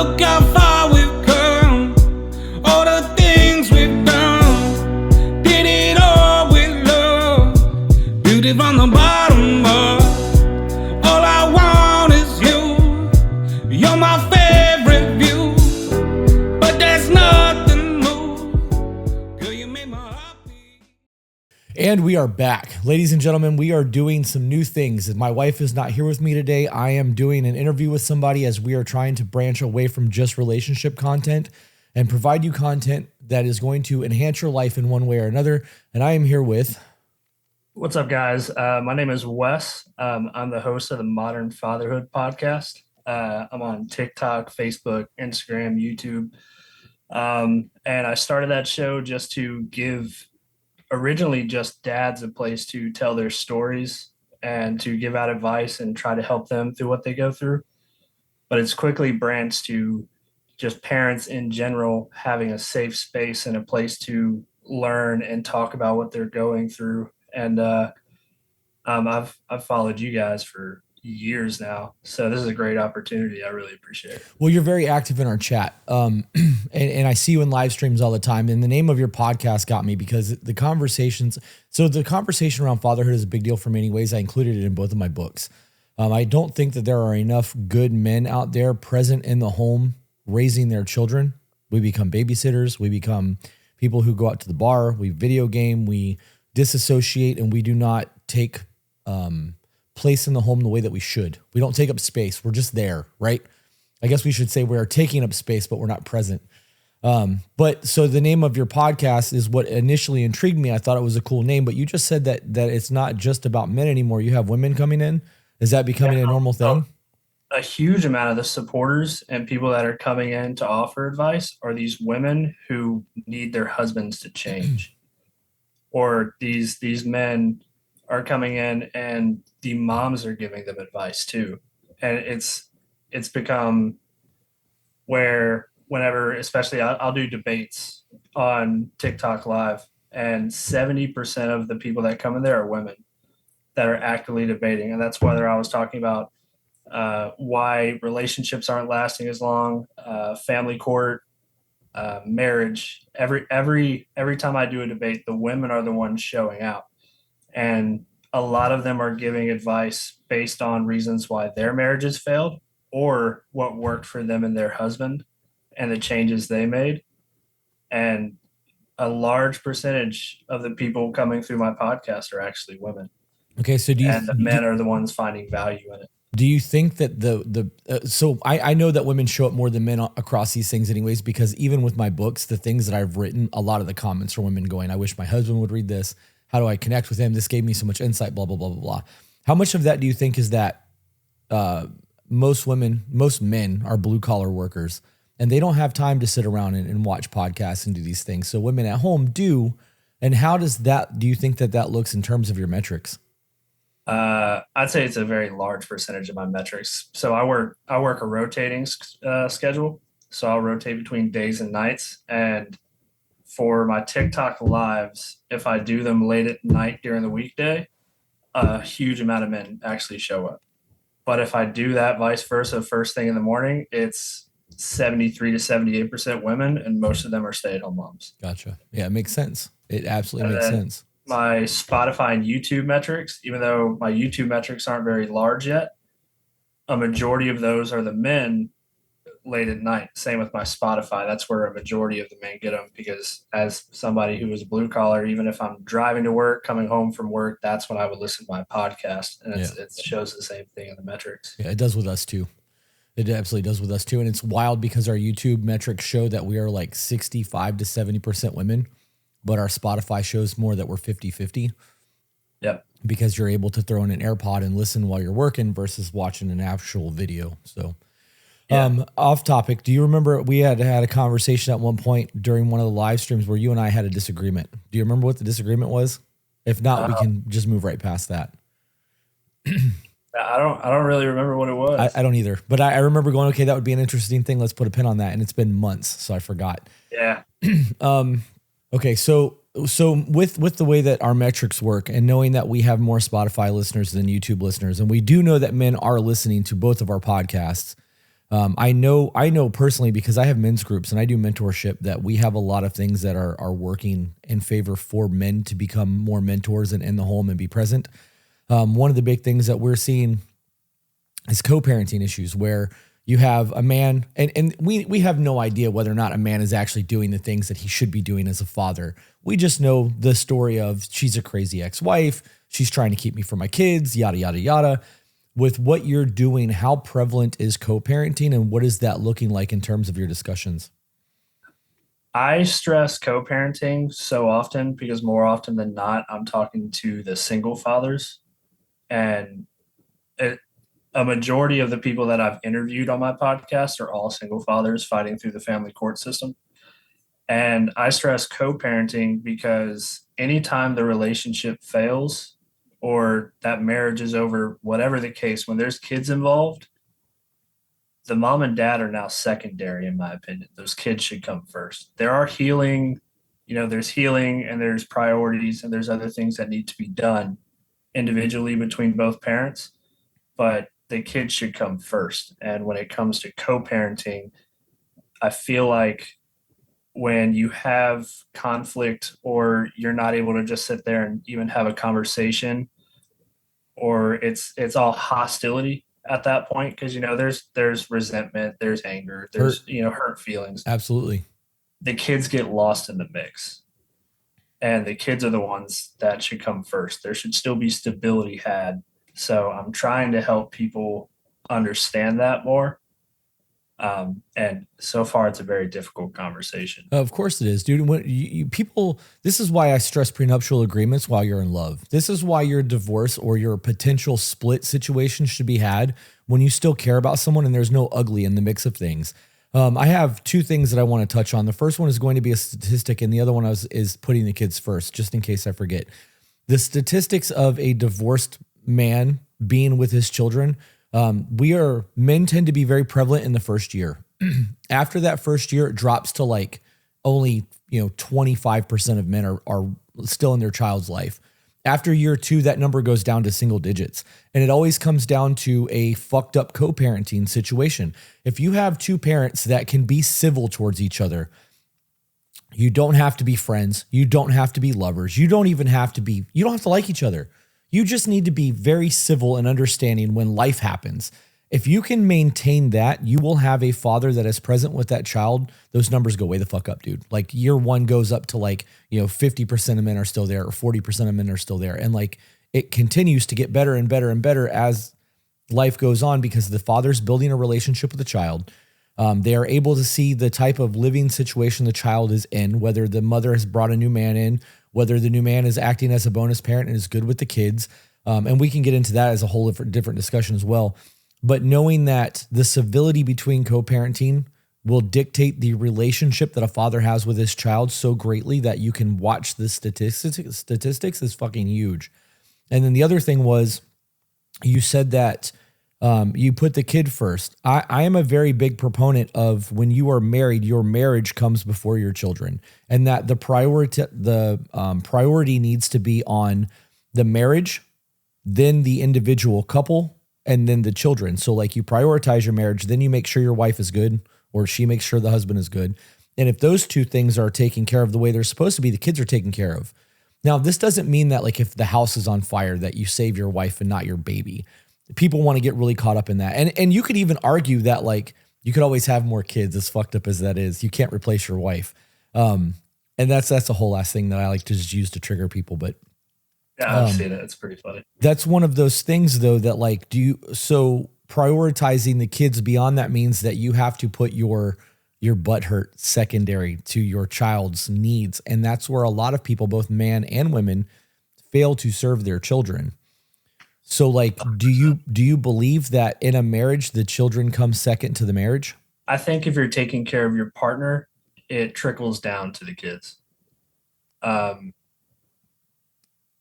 look how far we've come, all the things we've done, did it all with love, beauty from the bottom up. All I want is you, you're my favorite view, but there's nothing more, girl, you make my heart beat. And we are back. Ladies and gentlemen, we are doing some new things. My wife is not here with me today. I am doing an interview with somebody as we are trying to branch away from just relationship content and provide you content that is going to enhance your life in one way or another. And I am here with... What's up, guys? My name is Wes. I'm the host of the Modern Fatherhood Podcast. I'm on TikTok, Facebook, Instagram, YouTube. And I started that show just to give originally just dads a place to tell their stories and to give out advice and try to help them through what they go through. But it's quickly branched to just parents in general having a safe space and a place to learn and talk about what they're going through. And I've followed you guys for years now, so this is a great opportunity. I really appreciate it. Well, you're very active in our chat, and I see you in live streams all the time. And the name of your podcast got me because the conversations. So the conversation around fatherhood is a big deal for me anyways. I included it in both of my books. I don't think that there are enough good men out there present in the home raising their children. We become babysitters. We become people who go out to the bar. We video game. We disassociate, and we do not take place in the home the way that we should. We don't take up space. We're just there, right? I guess we should say we're taking up space, but we're not present. But so the name of your podcast is what initially intrigued me. I thought it was a cool name, but you just said that it's not just about men anymore. You have women coming in. Is that becoming a normal thing? A huge amount of the supporters and people that are coming in to offer advice are these women who need their husbands to change. Or these men are coming in and the moms are giving them advice too. And it's become where whenever, especially I'll do debates on TikTok Live, and 70% of the people that come in there are women that are actively debating. And that's whether I was talking about why relationships aren't lasting as long, family court, marriage. Every time I do a debate, the women are the ones showing out, and a lot of them are giving advice based on reasons why their marriages failed or what worked for them and their husband and the changes they made. And a large percentage of the people coming through my podcast are actually women. Okay, so the men are the ones finding value in it. Do you think that so I know that women show up more than men across these things anyways, because even with my books, the things that I've written, a lot of the comments are women going, I wish my husband would read this. How do I connect with him? This gave me so much insight, blah, blah, blah, blah, blah. How much of that do you think is that most men are blue collar workers and they don't have time to sit around and watch podcasts and do these things. So women at home do. And how do you think that looks in terms of your metrics? I'd say it's a very large percentage of my metrics. So I work a rotating schedule. So I'll rotate between days and nights. And for my TikTok lives, if I do them late at night during the weekday, a huge amount of men actually show up. But if I do that vice versa, first thing in the morning, it's 73 to 78% women, and most of them are stay-at-home moms. Gotcha. Yeah, it makes sense. It absolutely makes sense. My Spotify and YouTube metrics, even though my YouTube metrics aren't very large yet, a majority of those are the men late at night. Same with my Spotify. That's where a majority of the men get them, because as somebody who is blue collar, even if I'm driving to work, coming home from work, that's when I would listen to my podcast. And it shows the same thing in the metrics. Yeah, it does with us too. It absolutely does with us too. And it's wild because our YouTube metrics show that we are like 65 to 70% women, but our Spotify shows more that we're 50-50. Yep. Because you're able to throw in an AirPod and listen while you're working versus watching an actual video. So off topic, do you remember we had a conversation at one point during one of the live streams where you and I had a disagreement? Do you remember what the disagreement was? If not, we can just move right past that. I don't really remember what it was. I don't either, but I remember going, okay, that would be an interesting thing. Let's put a pin on that. And it's been months, so I forgot. Yeah. Okay. So with the way that our metrics work and knowing that we have more Spotify listeners than YouTube listeners, and we do know that men are listening to both of our podcasts, I know personally because I have men's groups and I do mentorship that we have a lot of things that are working in favor for men to become more mentors and in the home and be present. One of the big things that we're seeing is co-parenting issues where you have a man and we have no idea whether or not a man is actually doing the things that he should be doing as a father. We just know the story of she's a crazy ex-wife. She's trying to keep me from my kids, yada, yada, yada. With what you're doing, how prevalent is co-parenting and what is that looking like in terms of your discussions? I stress co-parenting so often because more often than not, I'm talking to the single fathers, and it, a majority of the people that I've interviewed on my podcast are all single fathers fighting through the family court system. And I stress co-parenting because anytime the relationship fails or that marriage is over, whatever the case, when there's kids involved, the mom and dad are now secondary, in my opinion. Those kids should come first. There are healing, there's healing and there's priorities and there's other things that need to be done individually between both parents, but the kids should come first. And when it comes to co-parenting, I feel like when you have conflict or you're not able to just sit there and even have a conversation, or it's all hostility at that point, because there's resentment, there's anger, Hurt. there's hurt feelings. Absolutely. The kids get lost in the mix, and the kids are the ones that should come first. There should still be stability had. So I'm trying to help people understand that more. And so far, it's a very difficult conversation. Of course it is, dude. When people, this is why I stress prenuptial agreements while you're in love. This is why your divorce or your potential split situation should be had when you still care about someone and there's no ugly in the mix of things. I have two things that I want to touch on. The first one is going to be a statistic, and the other one is putting the kids first, just in case I forget. The statistics of a divorced man being with his children. Men tend to be very prevalent in the first year. After that first year, it drops to like only, 25% of men are still in their child's life. After year 2, that number goes down to single digits. And it always comes down to a fucked up co-parenting situation. If you have two parents that can be civil towards each other, you don't have to be friends. You don't have to be lovers. You don't have to like each other. You just need to be very civil and understanding when life happens. If you can maintain that, you will have a father that is present with that child. Those numbers go way the fuck up, dude. Like year 1 goes up to 50% of men are still there or 40% of men are still there. And it continues to get better and better and better as life goes on because the father's building a relationship with the child. They are able to see the type of living situation the child is in, whether the mother has brought a new man in, whether the new man is acting as a bonus parent and is good with the kids. And we can get into that as a whole different discussion as well. But knowing that the civility between co-parenting will dictate the relationship that a father has with his child so greatly that you can watch the statistics is fucking huge. And then the other thing was, you said that you put the kid first. I am a very big proponent of when you are married, your marriage comes before your children, and that the priority needs to be on the marriage, then the individual couple, and then the children. So you prioritize your marriage, then you make sure your wife is good, or she makes sure the husband is good. And if those two things are taken care of the way they're supposed to be, the kids are taken care of. Now, this doesn't mean that if the house is on fire, that you save your wife and not your baby. People want to get really caught up in that. And you could even argue that you could always have more kids, as fucked up as that is. You can't replace your wife. And that's a whole last thing that I like to just use to trigger people. But yeah, I've seen it. It's pretty funny. That's one of those things though, that so prioritizing the kids beyond that means that you have to put your butt hurt secondary to your child's needs. And that's where a lot of people, both man and women, fail to serve their children. So do you believe that in a marriage, the children come second to the marriage? I think if you're taking care of your partner, it trickles down to the kids.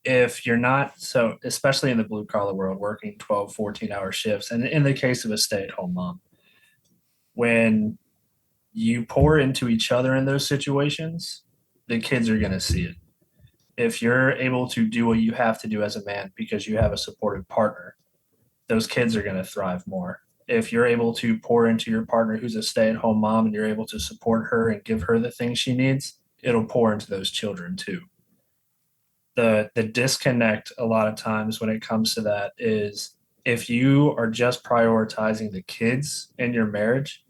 If you're not, so especially in the blue collar world, working 12, 14-hour shifts, and in the case of a stay-at-home mom, when you pour into each other in those situations, the kids are going to see it. If you're able to do what you have to do as a man because you have a supportive partner, those kids are going to thrive more. if you're able to pour into your partner who's a stay-at-home mom and you're able to support her and give her the things she needs, it'll pour into those children too. The disconnect a lot of times when it comes to that is if you are just prioritizing the kids in your marriage,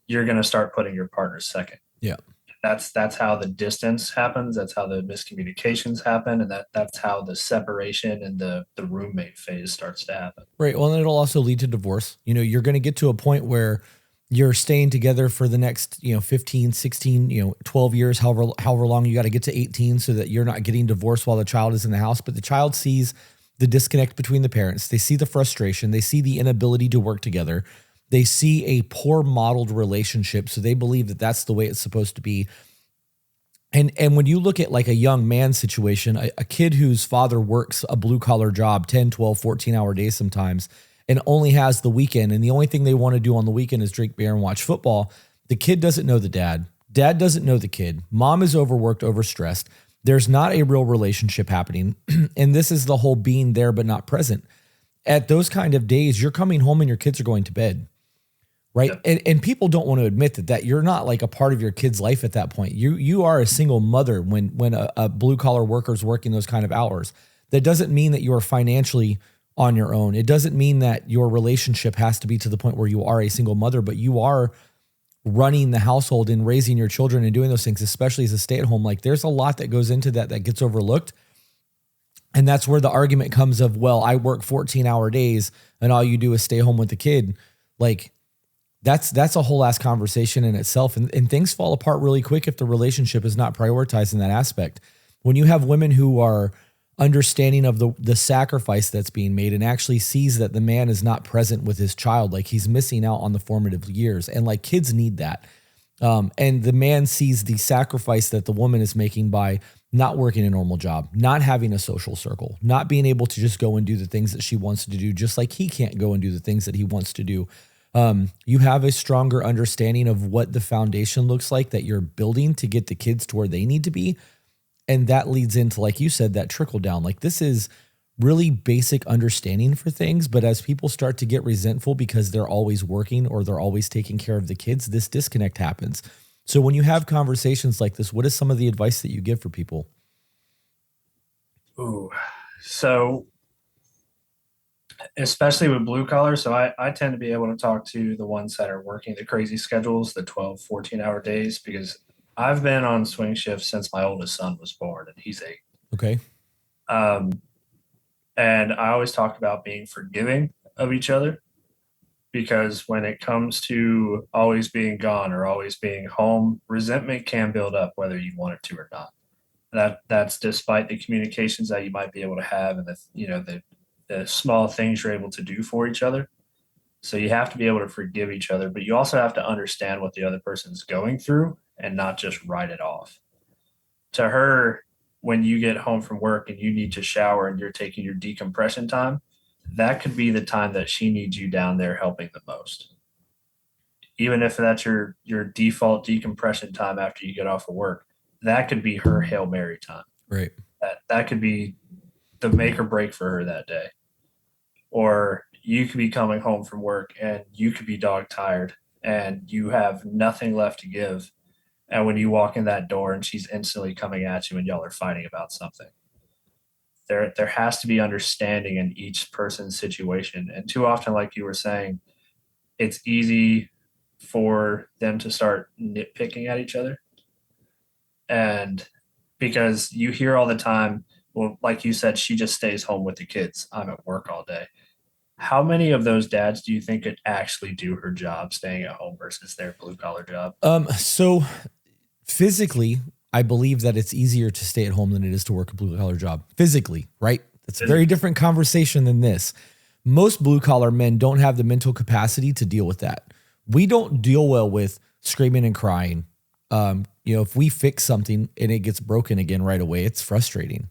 you're going to start putting your partner second. Yeah. That's how the distance happens. That's how the miscommunications happen. And that's how the separation and the roommate phase starts to happen. Right. Well, and it'll also lead to divorce. You're going to get to a point where you're staying together for the next, 15, 16, 12 years, however long you got to get to 18 so that you're not getting divorced while the child is in the house. But the child sees the disconnect between the parents. They see the frustration. They see the inability to work together. They see a poor modeled relationship. So they believe that that's the way it's supposed to be. And when you look at like a young man situation, a kid whose father works a blue collar job, 10, 12, 14-hour days sometimes, and only has the weekend, and the only thing they want to do on the weekend is drink beer and watch football, the kid doesn't know the dad. Dad doesn't know the kid. Mom is overworked, overstressed. There's not a real relationship happening. And this is the whole being there but not present. At those kind of days, you're coming home and your kids are going to bed. Right. Yep. And people don't want to admit that you're not like a part of your kid's life at that point. You are a single mother when a blue collar worker is working those kind of hours. That doesn't mean that you are financially on your own. It doesn't mean that your relationship has to be to the point where you are a single mother, but you are running the household and raising your children and doing those things, especially as a stay-at-home. Like there's a lot that goes into that gets overlooked. And that's where the argument comes of, well, I work 14-hour days and all you do is stay home with the kid. Like, that's a whole ass conversation in itself. And things fall apart really quick if the relationship is not prioritized in that aspect. When you have women who are understanding of the sacrifice that's being made and actually sees that the man is not present with his child, like he's missing out on the formative years. And like kids need that. And the man sees the sacrifice that the woman is making by not working a normal job, not having a social circle, not being able to just go and do the things that she wants to do, just like he can't go and do the things that he wants to do. You have a stronger understanding of what the foundation looks like that you're building to get the kids to where they need to be. And that leads into, like you said, that trickle down. Like this is really basic understanding for things. But as people start to get resentful because they're always working or they're always taking care of the kids, this disconnect happens. So when you have conversations like this, what is some of the advice that you give for people? Ooh, so especially with blue collar. So I tend to be able to talk to the ones that are working the crazy schedules, the 12, 14-hour days, because I've been on swing shifts since my oldest son was born and he's 8. Okay. And I always talk about being forgiving of each other, because when it comes to always being gone or always being home, resentment can build up whether you want it to or not. That's despite the communications that you might be able to have and the small things you're able to do for each other. So you have to be able to forgive each other, but you also have to understand what the other person's going through and not just write it off. To her, when you get home from work and you need to shower and you're taking your decompression time, that could be the time that she needs you down there helping the most. Even if that's your default decompression time after you get off of work, that could be her Hail Mary time. Right. That could be the make or break for her that day. Or you could be coming home from work and you could be dog tired and you have nothing left to give. And when you walk in that door and she's instantly coming at you and y'all are fighting about something, there has to be understanding in each person's situation. And too often, like you were saying, it's easy for them to start nitpicking at each other. And because you hear all the time, well, like you said, she just stays home with the kids. I'm at work all day. How many of those dads do you think could actually do her job staying at home versus their blue collar job? So physically, I believe that it's easier to stay at home than it is to work a blue collar job. Physically, right? It's a very different conversation than this. Most blue collar men don't have the mental capacity to deal with that. We don't deal well with screaming and crying. If we fix something and it gets broken again right away, it's frustrating,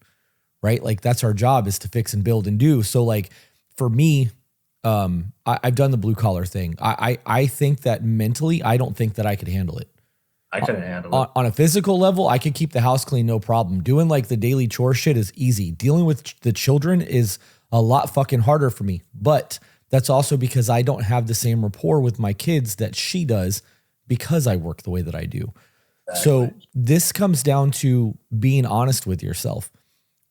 right? Like that's our job, is to fix and build and do. So like for me, I've done the blue collar thing. I think that mentally, I don't think that I could handle it. I couldn't handle it. On a physical level, I could keep the house clean, no problem. Doing like the daily chore shit is easy. Dealing with the children is a lot fucking harder for me. But That's also because I don't have the same rapport with my kids that she does because I work the way that I do. So this comes down to being honest with yourself,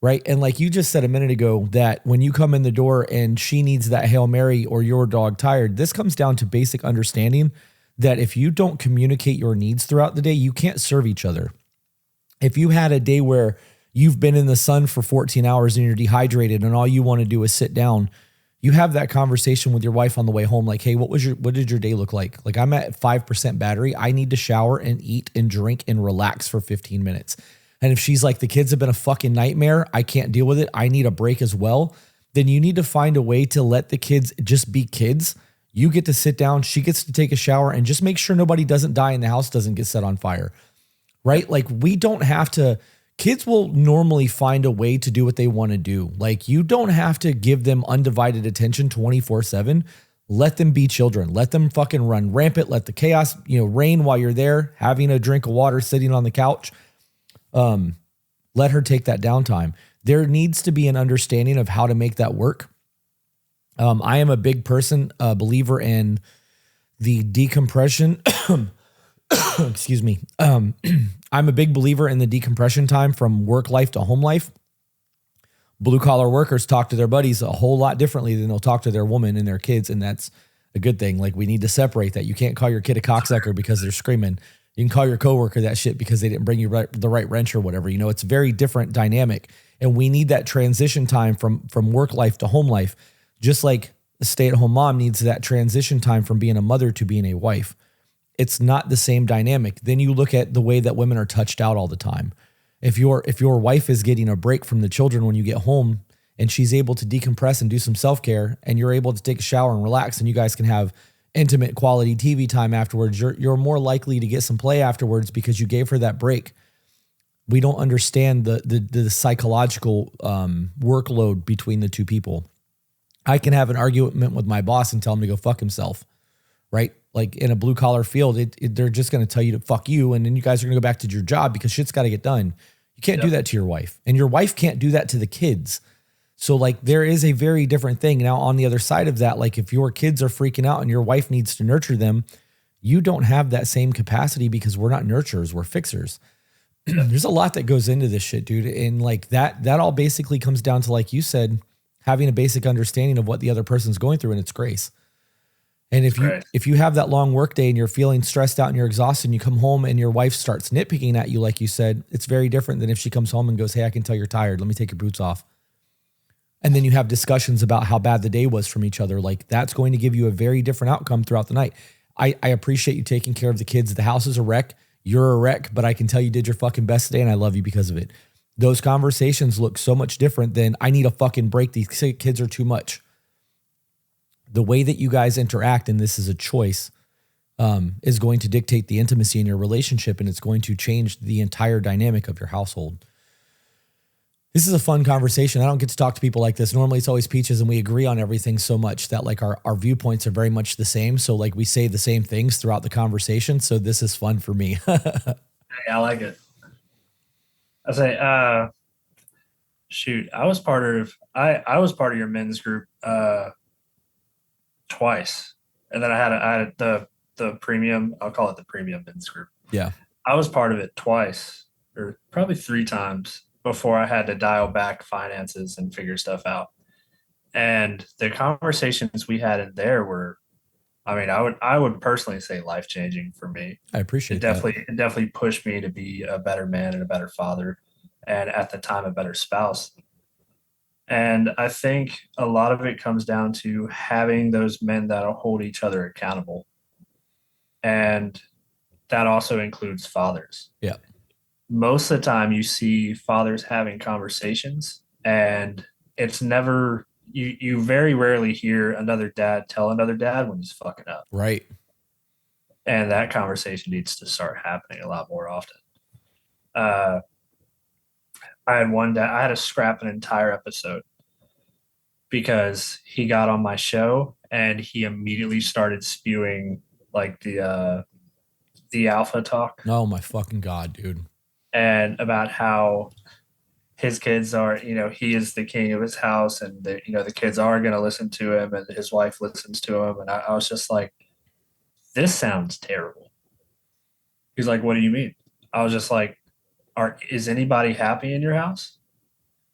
right? And like you just said a minute ago, that when you come in the door and she needs that Hail Mary or your dog tired, this comes down to basic understanding that if you don't communicate your needs throughout the day, you can't serve each other. If you had a day where you've been in the sun for 14 hours and you're dehydrated and all you want to do is sit down, you have that conversation with your wife on the way home. Like, hey, what did your day look like? Like, I'm at 5% battery. I need to shower and eat and drink and relax for 15 minutes. And if she's like, the kids have been a fucking nightmare, I can't deal with it, I need a break as well, then you need to find a way to let the kids just be kids. You get to sit down, she gets to take a shower, and just make sure nobody doesn't die and the house doesn't get set on fire, right? Like, we don't have to. Kids will normally find a way to do what they want to do. Like, you don't have to give them undivided attention 24/7. Let them be children. Let them fucking run rampant. Let the chaos, reign while you're there, having a drink of water, sitting on the couch. Let her take that downtime. There needs to be an understanding of how to make that work. I am a big believer in the decompression. Excuse me. I'm a big believer in the decompression time from work life to home life. Blue collar workers talk to their buddies a whole lot differently than they'll talk to their woman and their kids. And that's a good thing. Like, we need to separate that. You can't call your kid a cocksucker because they're screaming. You can call your coworker that shit because they didn't bring you the right wrench or whatever. It's a very different dynamic. And we need that transition time from work life to home life. Just like a stay-at-home mom needs that transition time from being a mother to being a wife. It's not the same dynamic. Then you look at the way that women are touched out all the time. If your wife is getting a break from the children when you get home and she's able to decompress and do some self-care and you're able to take a shower and relax and you guys can have intimate quality TV time afterwards, you're more likely to get some play afterwards because you gave her that break. We don't understand the psychological workload between the two people. I can have an argument with my boss and tell him to go fuck himself, right? Like, in a blue collar field, they're just going to tell you to fuck you. And then you guys are going to go back to your job because shit's got to get done. You can't do that to your wife, and your wife can't do that to the kids. So like, there is a very different thing. Now, on the other side of that, like, if your kids are freaking out and your wife needs to nurture them, you don't have that same capacity because we're not nurturers, we're fixers. There's a lot that goes into this shit, dude. And like that all basically comes down to, like you said, having a basic understanding of what the other person's going through, and it's grace. And if you have that long work day and you're feeling stressed out and you're exhausted and you come home and your wife starts nitpicking at you, like you said, it's very different than if she comes home and goes, hey, I can tell you're tired. Let me take your boots off. And then you have discussions about how bad the day was from each other. Like, that's going to give you a very different outcome throughout the night. I appreciate you taking care of the kids. The house is a wreck. You're a wreck, but I can tell you did your fucking best today and I love you because of it. Those conversations look so much different than I need a fucking break. These kids are too much. The way that you guys interact, and this is a choice, is going to dictate the intimacy in your relationship, and it's going to change the entire dynamic of your household. This is a fun conversation. I don't get to talk to people like this. Normally it's always peaches and we agree on everything so much that like our viewpoints are very much the same. So like we say the same things throughout the conversation. So this is fun for me. Hey, I like it. I say, shoot, I was part of your men's group twice. And then I had the premium, I'll call it the premium men's group. Yeah. I was part of it twice or probably 3 times before I had to dial back finances and figure stuff out. And the conversations we had in there were, I mean, I would personally say life-changing for me. I appreciate that. It definitely pushed me to be a better man and a better father, and at the time, a better spouse. And I think a lot of it comes down to having those men that'll hold each other accountable. And that also includes fathers. Yeah. Most of the time you see fathers having conversations, and it's never, you very rarely hear another dad tell another dad when he's fucking up. Right. And that conversation needs to start happening a lot more often. I had one dad, I had to scrap an entire episode because he got on my show and he immediately started spewing like the alpha talk. Oh my fucking God, dude. And about how his kids are, he is the king of his house, and the kids are going to listen to him, and his wife listens to him. And I was just like, this sounds terrible. He's like, what do you mean? I was just like, is anybody happy in your house?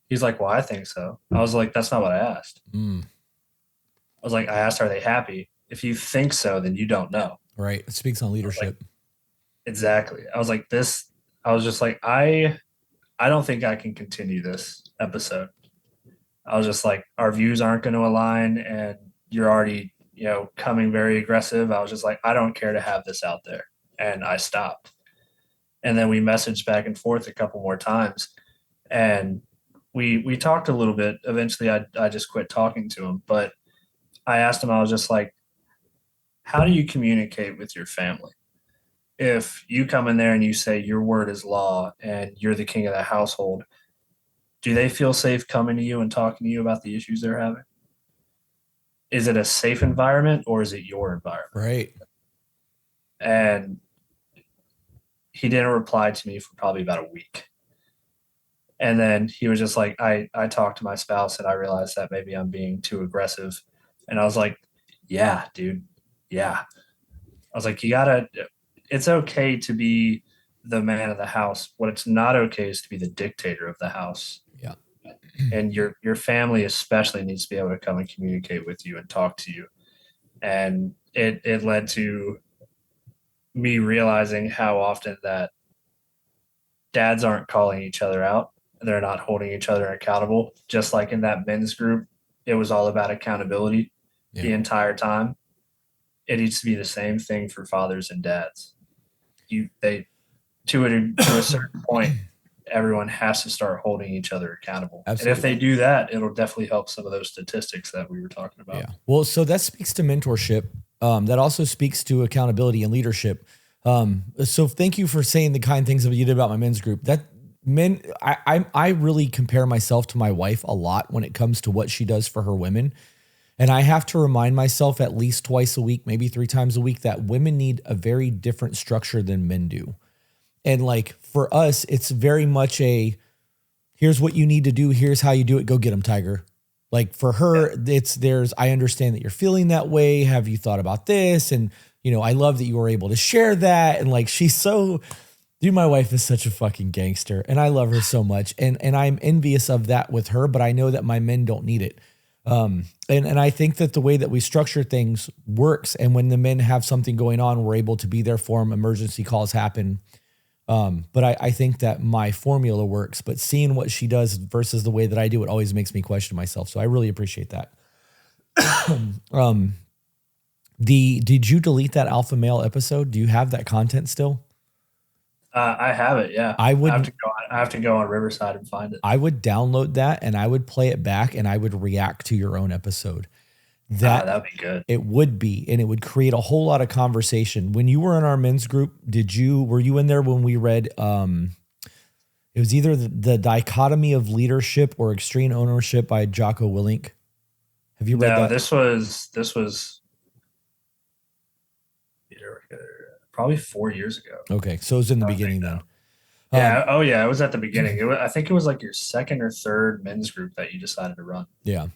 He's like, well, I think so. I was like, that's not what I asked. I was like, I asked, are they happy? If you think so, then you don't know. Right. It speaks on leadership. Exactly. I was like, I was just like, I don't think I can continue this episode. I was just like, our views aren't going to align, and you're already, coming very aggressive. I was just like, I don't care to have this out there. And I stopped. And then we messaged back and forth a couple more times, and we talked a little bit. Eventually I just quit talking to him, but I asked him, I was just like, how do you communicate with your family? If you come in there and you say your word is law and you're the king of the household, do they feel safe coming to you and talking to you about the issues they're having? Is it a safe environment, or is it your environment? Right. And he didn't reply to me for probably about a week. And then he was just like, I talked to my spouse and I realized that maybe I'm being too aggressive. And I was like, yeah, dude. Yeah. I was like, it's okay to be the man of the house. What it's not okay is to be the dictator of the house. Yeah. And your family especially needs to be able to come and communicate with you and talk to you. And it led to me realizing how often that dads aren't calling each other out. They're not holding each other accountable. Just like in that men's group, it was all about accountability the entire time. It needs to be the same thing for fathers and dads. To a certain point, everyone has to start holding each other accountable. Absolutely. And if they do that, it'll definitely help some of those statistics that we were talking about. Yeah. Well, so that speaks to mentorship. That also speaks to accountability and leadership. So thank you for saying the kind things that you did about my men's group. I really compare myself to my wife a lot when it comes to what she does for her women. And I have to remind myself at least twice a week, maybe 3 times a week, that women need a very different structure than men do. And like for us, it's very much here's what you need to do. Here's how you do it. Go get them, Tiger. Like for her, I understand that you're feeling that way. Have you thought about this? And, I love that you were able to share that. And like, my wife is such a fucking gangster and I love her so much. And I'm envious of that with her, but I know that my men don't need it. And I think that the way that we structure things works. And when the men have something going on, we're able to be there for them. Emergency calls happen. But I think that my formula works, but seeing what she does versus the way that I do it always makes me question myself. So I really appreciate that. Did you delete that alpha male episode? Do you have that content still? I have it. Yeah. I have to go on Riverside and find it. I would download that and I would play it back and I would react to your own episode. That'd be good. It would be, and it would create a whole lot of conversation. When you were in our men's group, were you in there when we read, it was either the Dichotomy of Leadership or Extreme Ownership by Jocko Willink. Have you read that? This was probably 4 years ago. Okay. So it was in the beginning then. Yeah. It was at the beginning. I think it was like your second or third men's group that you decided to run. Yeah.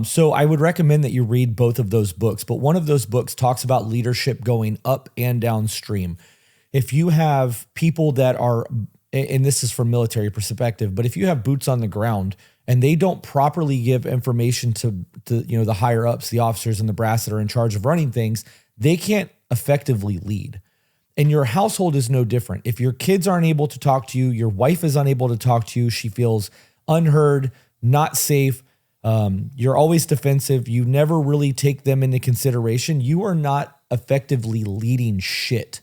So I would recommend that you read both of those books, but one of those books talks about leadership going up and downstream. If you have people that are, and this is from military perspective, but if you have boots on the ground and they don't properly give information to the higher ups, the officers and the brass that are in charge of running things, they can't effectively lead. And your household is no different. If your kids aren't able to talk to you, your wife is unable to talk to you, she feels unheard, not safe, you're always defensive, you never really take them into consideration, you are not effectively leading shit.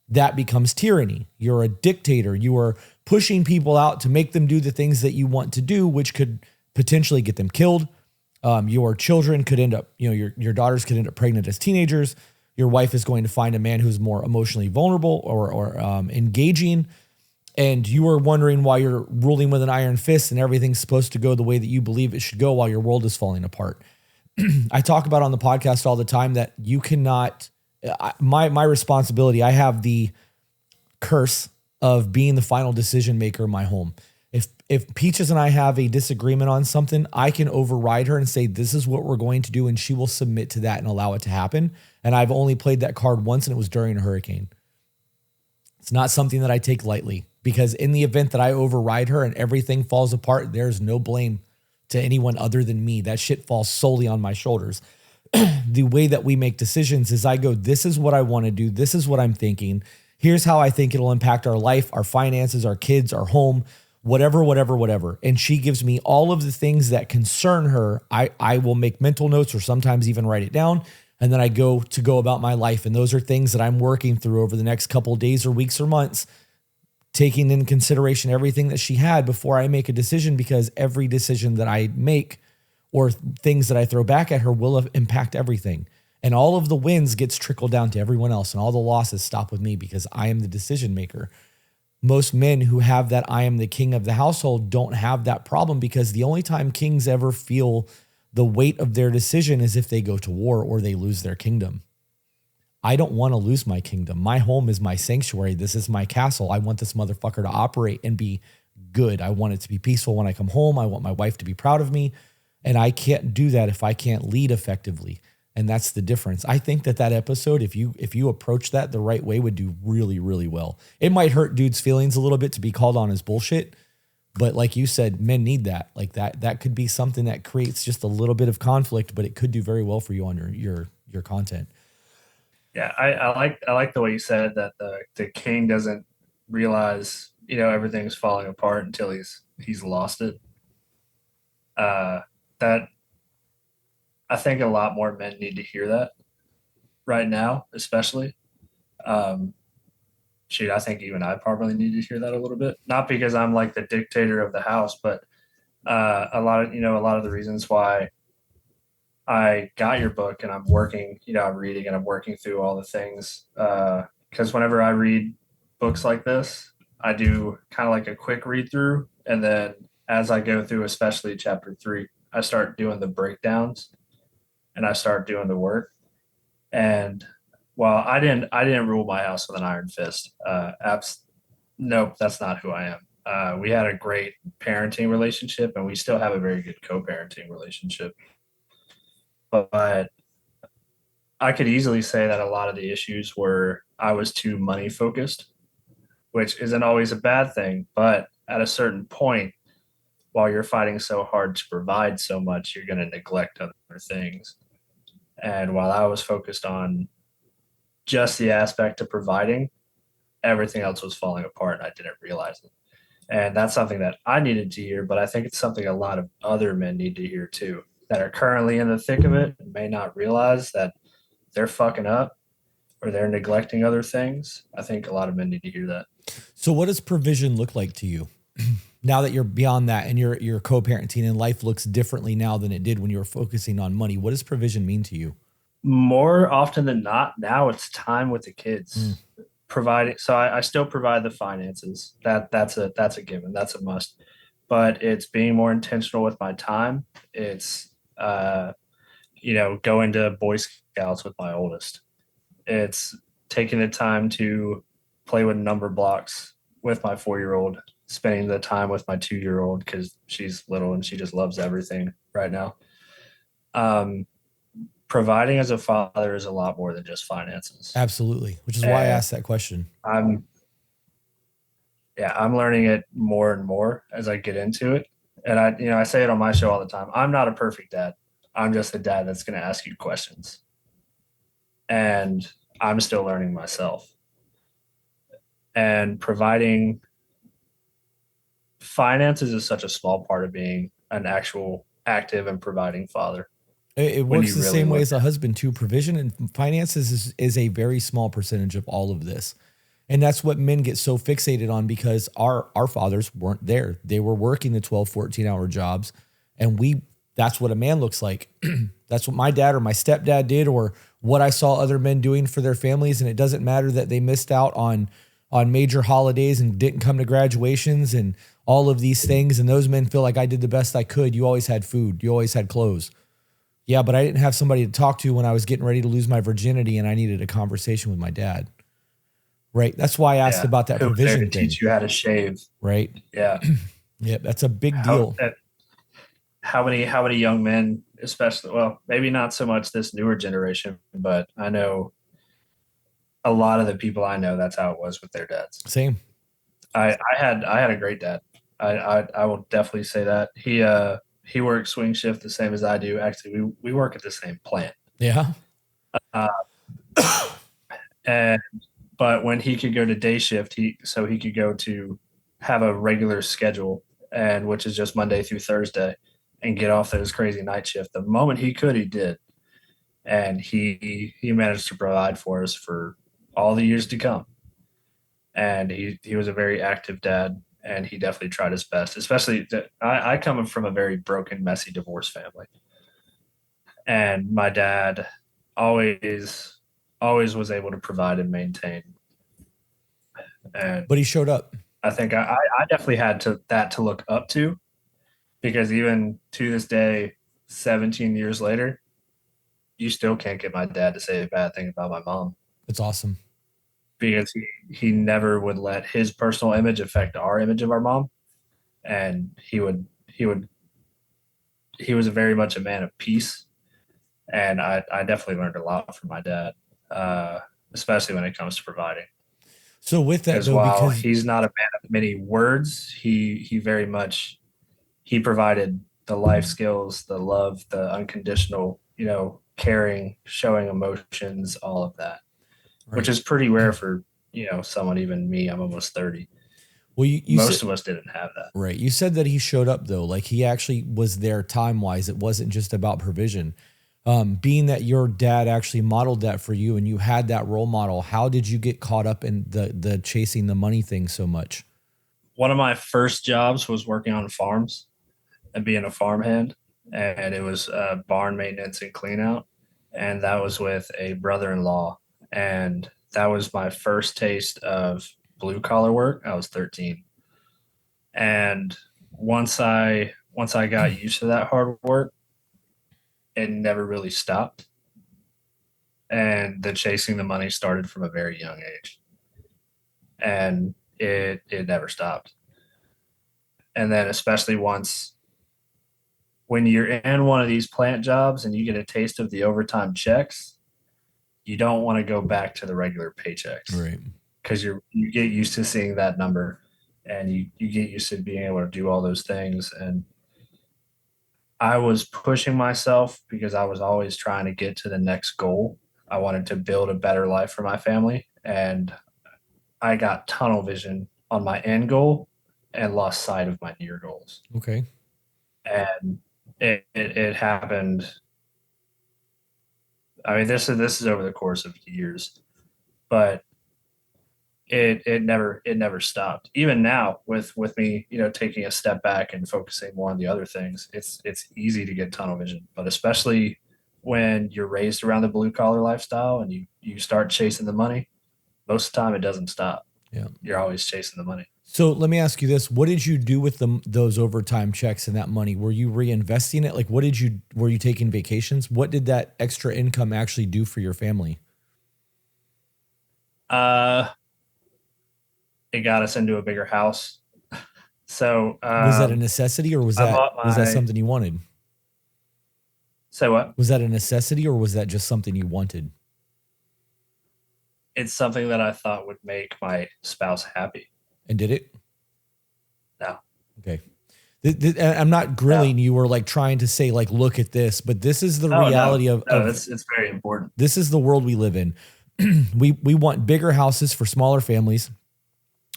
That becomes tyranny. You're a dictator. You are pushing people out to make them do the things that you want to do, which could potentially get them killed. Your children could end up, your daughters could end up pregnant as teenagers. Your wife is going to find a man who's more emotionally vulnerable or engaging. And you are wondering why you're ruling with an iron fist and everything's supposed to go the way that you believe it should go while your world is falling apart. I talk about on the podcast all the time that you cannot, my responsibility, I have the curse of being the final decision maker in my home. If Peaches and I have a disagreement on something, I can override her and say, this is what we're going to do. And she will submit to that and allow it to happen. And I've only played that card once, and it was during a hurricane. It's not something that I take lightly, because in the event that I override her and everything falls apart, there's no blame to anyone other than me. That shit falls solely on my shoulders. The way that we make decisions is I go, this is what I want to do. This is what I'm thinking. Here's how I think it'll impact our life, our finances, our kids, our home, whatever. And she gives me all of the things that concern her. I will make mental notes or sometimes even write it down. And then I go about my life. And those are things that I'm working through over the next couple of days or weeks or months, taking in consideration everything that she had before I make a decision, because every decision that I make or things that I throw back at her will impact everything. And all of the wins gets trickled down to everyone else, and all the losses stop with me because I am the decision maker. Most men who have that I am the king of the household don't have that problem, because the only time kings ever feel the weight of their decision is if they go to war or they lose their kingdom. I don't want to lose my kingdom. My home is my sanctuary. This is my castle. I want this motherfucker to operate and be good. I want it to be peaceful when I come home. I want my wife to be proud of me. And I can't do that if I can't lead effectively. And that's the difference. I think that episode, if you approach that the right way, would do really, really well. It might hurt dudes' feelings a little bit to be called on as bullshit, but like you said, men need that. Like that could be something that creates just a little bit of conflict, but it could do very well for you on your content. Yeah, I like the way you said that the king doesn't realize, everything's falling apart until he's lost it. That I think a lot more men need to hear that right now, especially. I think even I probably need to hear that a little bit. Not because I'm like the dictator of the house, but a lot of the reasons why I got your book and I'm working, I'm reading and I'm working through all the things. Because whenever I read books like this, I do kind of like a quick read through. And then as I go through, especially chapter 3, I start doing the breakdowns and I start doing the work. And while I didn't rule my house with an iron fist. Nope, that's not who I am. We had a great parenting relationship, and we still have a very good co-parenting relationship. But I could easily say that a lot of the issues were I was too money focused, which isn't always a bad thing. But at a certain point, while you're fighting so hard to provide so much, you're going to neglect other things. And while I was focused on just the aspect of providing, everything else was falling apart and I didn't realize it. And that's something that I needed to hear, but I think it's something a lot of other men need to hear too, that are currently in the thick of it and may not realize that they're fucking up or they're neglecting other things. I think a lot of men need to hear that. So what does provision look like to you now that you're beyond that and you're co-parenting and life looks differently now than it did when you were focusing on money? What does provision mean to you? More often than not, now it's time with the kids. Providing, so I still provide the finances. That's a given. That's a must. But it's being more intentional with my time. It's going to Boy Scouts with my oldest. It's taking the time to play with number blocks with my 4-year-old, spending the time with my 2-year-old because she's little and she just loves everything right now. Providing as a father is a lot more than just finances. Absolutely. Which is why I asked that question. I'm learning it more and more as I get into it. And I say it on my show all the time. I'm not a perfect dad. I'm just a dad that's going to ask you questions. And I'm still learning myself. And providing finances is such a small part of being an actual active and providing father. It works the same way as a husband too. Provision and finances is a very small percentage of all of this. And that's what men get so fixated on because our fathers weren't there. They were working the 12, 14-hour jobs. And that's what a man looks like. That's what my dad or my stepdad did or what I saw other men doing for their families. And it doesn't matter that they missed out on major holidays and didn't come to graduations and all of these things. And those men feel like I did the best I could. You always had food. You always had clothes. Yeah, but I didn't have somebody to talk to when I was getting ready to lose my virginity and I needed a conversation with my dad. Right? That's why I asked about that provision thing. Teach you how to shave. Right? Yeah. Yeah, that's a big deal. How many young men, especially, well, maybe not so much this newer generation, but I know a lot of the people I know, that's how it was with their dads. Same. I had a great dad. I will definitely say that. He works swing shift the same as I do. Actually, we work at the same plant. Yeah. Uh, and but when he could go to day shift, he could go to have a regular schedule, and which is just Monday through Thursday, and get off those crazy night shift. The moment he could, he did, and he managed to provide for us for all the years to come. And he was a very active dad, and he definitely tried his best. Especially I come from a very broken, messy divorce family, and my dad always was able to provide and maintain. And But he showed up. I think I definitely had to look up to, because even to this day, 17 years later, you still can't get my dad to say a bad thing about my mom, It's awesome. because he never would let his personal image affect our image of our mom. And he was very much a man of peace. And I definitely learned a lot from my dad, especially when it comes to providing. So with that, Though, while he's not a man of many words, he very much, he provided the life skills, the love, the unconditional, caring, showing emotions, all of that, right. which is pretty rare for, someone, even me. I'm almost 30. Well, most of us didn't have that. Right. You said that he showed up though. Like he actually was there time-wise. It wasn't just about provision. Being that your dad actually modeled that for you and you had that role model, how did you get caught up in the chasing the money thing so much? One of my first jobs was working on farms and being a farmhand, and it was barn maintenance and clean out. And that was with a brother-in-law. And that was my first taste of blue collar work. I was 13. And once I got used to that hard work, it never really stopped. And the chasing the money started from a very young age. And it never stopped. And then especially when you're in one of these plant jobs and you get a taste of the overtime checks, you don't want to go back to the regular paychecks. Right. Because you get used to seeing that number, and you get used to being able to do all those things. And I was pushing myself because I was always trying to get to the next goal. I wanted to build a better life for my family, and I got tunnel vision on my end goal and lost sight of my near goals. Okay. And it happened. I mean, this is over the course of years, but it never stopped. Even now, with me, taking a step back and focusing more on the other things, it's easy to get tunnel vision. But especially when you're raised around the blue collar lifestyle and you start chasing the money, most of the time it doesn't stop. Yeah, you're always chasing the money. So let me ask you this: what did you do with those overtime checks and that money? Were you reinvesting it? Like, were you taking vacations? What did that extra income actually do for your family? It got us into a bigger house. So was that a necessity, or was that something you wanted? Say what? Was that a necessity, or was that just something you wanted? It's something that I thought would make my spouse happy. And did it? No. Okay. I'm not grilling you or like trying to say like, look at this, but this is the reality of it's very important. This is the world we live in. We want bigger houses for smaller families.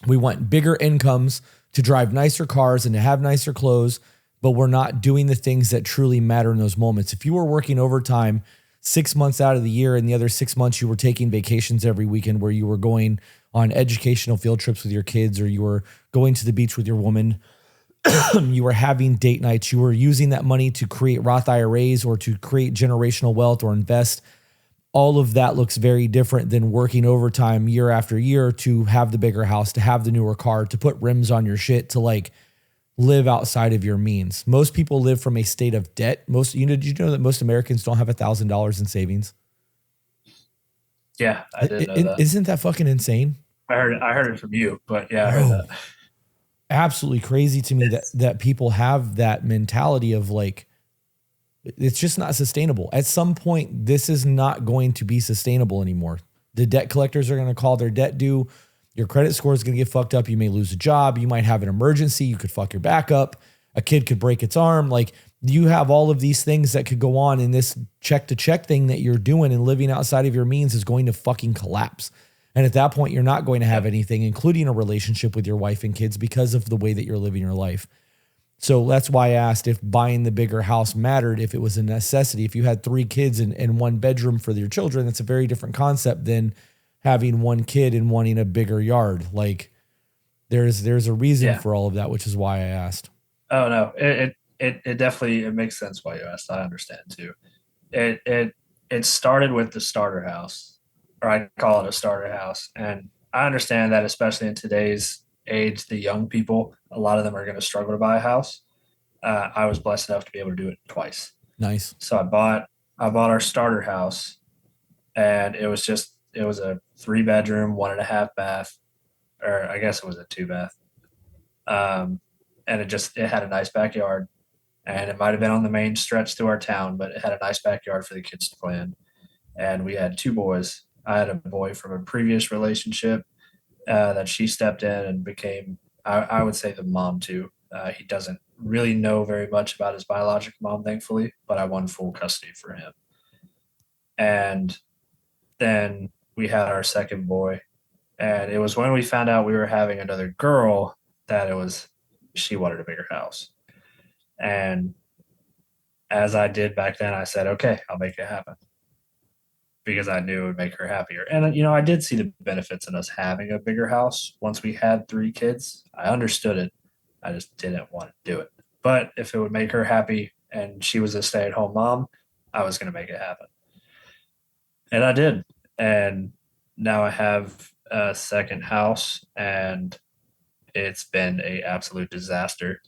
We want bigger incomes to drive nicer cars and to have nicer clothes, but we're not doing the things that truly matter in those moments. If you were working overtime 6 months out of the year and the other 6 months you were taking vacations every weekend where you were going on educational field trips with your kids, or you were going to the beach with your woman, you were having date nights, you were using that money to create Roth IRAs or to create generational wealth or invest, all of that looks very different than working overtime year after year to have the bigger house, to have the newer car, to put rims on your shit, to like live outside of your means. Most people live from a state of debt. Did you know that most Americans don't have $1,000 in savings? Yeah, I did know that. Isn't that fucking insane? I heard it from you, but yeah, I heard that. absolutely crazy to me that people have that mentality of like, it's just not sustainable. At some point, this is not going to be sustainable anymore. The debt collectors are going to call their debt due. Your credit score is going to get fucked up. You may lose a job. You might have an emergency. You could fuck your back up. A kid could break its arm. Like, you have all of these things that could go on, and this check to check thing that you're doing and living outside of your means is going to fucking collapse. And at that point, you're not going to have anything, including a relationship with your wife and kids, because of the way that you're living your life. So that's why I asked if buying the bigger house mattered, if it was a necessity. If you had 3 kids and 1 bedroom for your children, that's a very different concept than having 1 kid and wanting a bigger yard. Like, there's a reason for all of that, which is why I asked. Oh no, it definitely, it makes sense why you asked. I understand too. It started with the starter house, or I call it a starter house, and I understand that, especially in today's age, the young people, a lot of them are going to struggle to buy a house. I was blessed enough to be able to do it twice. Nice. So I bought our starter house, and it was a 3-bedroom, 1.5 bath, or I guess it was a 2-bath. And it had a nice backyard, and it might have been on the main stretch to our town, but it had a nice backyard for the kids to play in. And we had 2 boys. I had a boy from a previous relationship that she stepped in and became, I would say, the mom too. He doesn't really know very much about his biological mom, thankfully, but I won full custody for him. And then we had our second boy, and it was when we found out we were having another girl that she wanted a bigger house. And as I did back then, I said, okay, I'll make it happen, because I knew it would make her happier. And, I did see the benefits in us having a bigger house once we had 3 kids. I understood it. I just didn't want to do it. But if it would make her happy and she was a stay-at-home mom, I was going to make it happen. And I did. And now I have a second house, and it's been an absolute disaster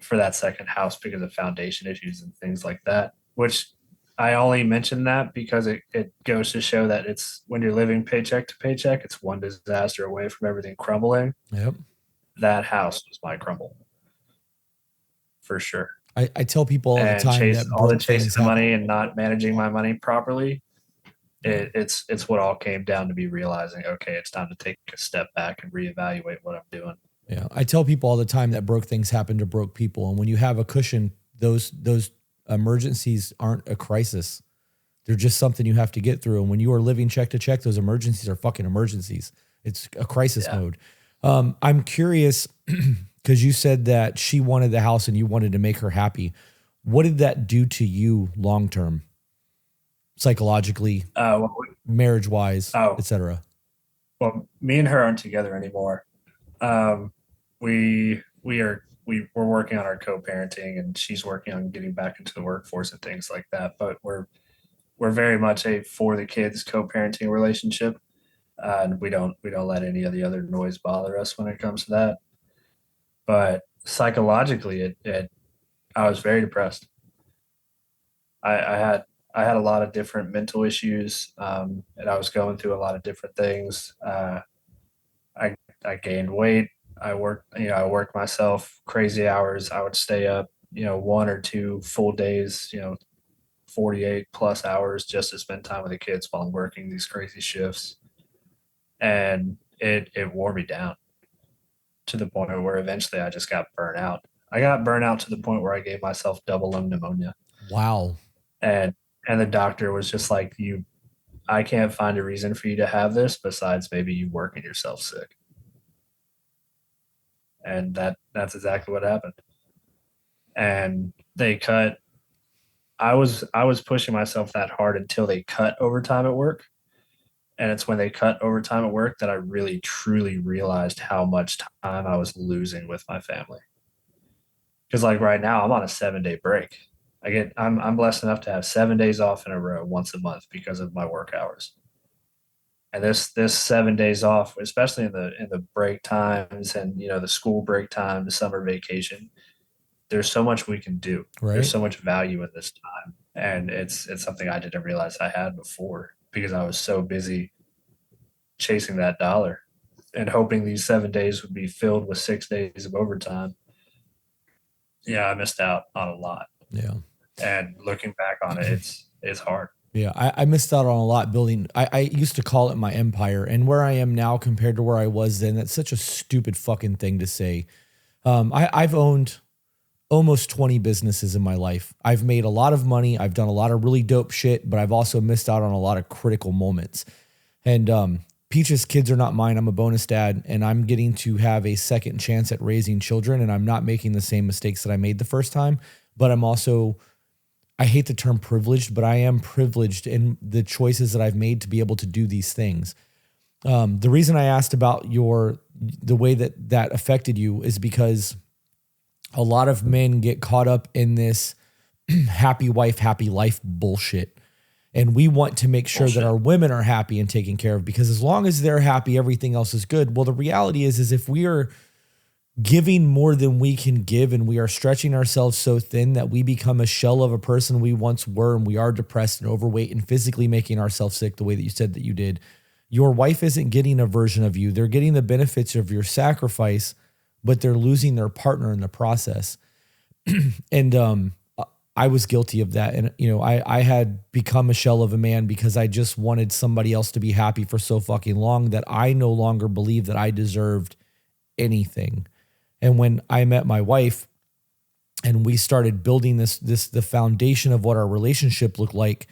for that second house because of foundation issues and things like that, which I only mention that because it goes to show that it's when you're living paycheck to paycheck, it's one disaster away from everything crumbling. Yep. That house was my crumble. For sure. I tell people all the time that chasing the money and not managing my money properly, it's what all came down to me realizing, okay, it's time to take a step back and reevaluate what I'm doing. Yeah. I tell people all the time that broke things happen to broke people. And when you have a cushion, those emergencies aren't a crisis. They're just something you have to get through. And when you are living check to check, those emergencies are fucking emergencies. It's a crisis mode. I'm curious, because you said that she wanted the house and you wanted to make her happy. What did that do to you long-term? Psychologically, marriage-wise, etc. Well, me and her aren't together anymore. We're working on our co-parenting, and she's working on getting back into the workforce and things like that. But we're very much a for the kids co-parenting relationship, and we don't let any of the other noise bother us when it comes to that. But psychologically, I was very depressed. I had a lot of different mental issues, and I was going through a lot of different things. I gained weight. I worked myself crazy hours. I would stay up, 1 or 2 full days, 48 plus hours just to spend time with the kids while I'm working these crazy shifts. And it wore me down to the point where eventually I just got burnt out. I got burnt out to the point where I gave myself double lung pneumonia. Wow. And the doctor was just like, I can't find a reason for you to have this besides maybe you working yourself sick. And that's exactly what happened. And they cut. I was pushing myself that hard until they cut overtime at work. And it's when they cut overtime at work that I really, truly realized how much time I was losing with my family. Because like right now, I'm on a 7-day break. I'm blessed enough to have 7 days off in a row once a month because of my work hours. And this 7 days off, especially in the break times and the school break time, the summer vacation, there's so much we can do. Right. There's so much value in this time, and it's something I didn't realize I had before because I was so busy chasing that dollar. and hoping these 7 days would be filled with 6 days of overtime. Yeah, I missed out on a lot. Yeah. And looking back on it, it's hard. Yeah, I missed out on a lot building. I used to call it my empire, and where I am now compared to where I was then, that's such a stupid fucking thing to say. I've owned almost 20 businesses in my life. I've made a lot of money. I've done a lot of really dope shit, but I've also missed out on a lot of critical moments. And Peach's kids are not mine. I'm a bonus dad, and I'm getting to have a second chance at raising children, and I'm not making the same mistakes that I made the first time, but I'm also, I hate the term privileged, but I am privileged in the choices that I've made to be able to do these things. The reason I asked about the way that affected you is because a lot of men get caught up in this happy wife, happy life bullshit. And we want to make sure that our women are happy and taken care of, because as long as they're happy, everything else is good. Well, the reality is if we are giving more than we can give and we are stretching ourselves so thin that we become a shell of a person we once were, and we are depressed and overweight and physically making ourselves sick the way that you said that you did, your wife isn't getting a version of you. They're getting the benefits of your sacrifice, but they're losing their partner in the process. And I was guilty of that. And, I had become a shell of a man because I just wanted somebody else to be happy for so fucking long that I no longer believed that I deserved anything. And when I met my wife and we started building the foundation of what our relationship looked like,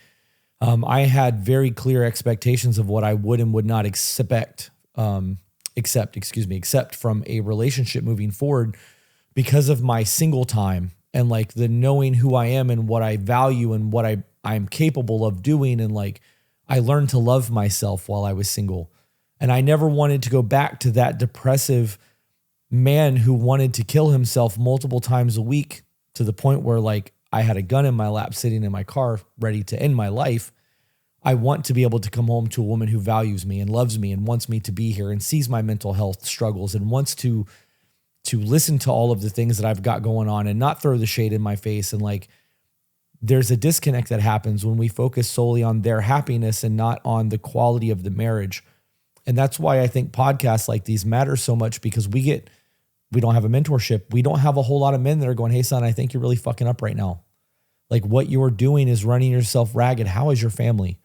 I had very clear expectations of what I would and would not accept from a relationship moving forward, because of my single time and like the knowing who I am and what I value and what I'm capable of doing. And like, I learned to love myself while I was single, and I never wanted to go back to that depressive man who wanted to kill himself multiple times a week, to the point where like I had a gun in my lap sitting in my car ready to end my life. I want to be able to come home to a woman who values me and loves me and wants me to be here and sees my mental health struggles and wants to listen to all of the things that I've got going on and not throw the shade in my face. And like, there's a disconnect that happens when we focus solely on their happiness and not on the quality of the marriage. And that's why I think podcasts like these matter so much, because we don't have a mentorship. We don't have a whole lot of men that are going, hey son, I think you're really fucking up right now. Like, what you're doing is running yourself ragged. How is your family?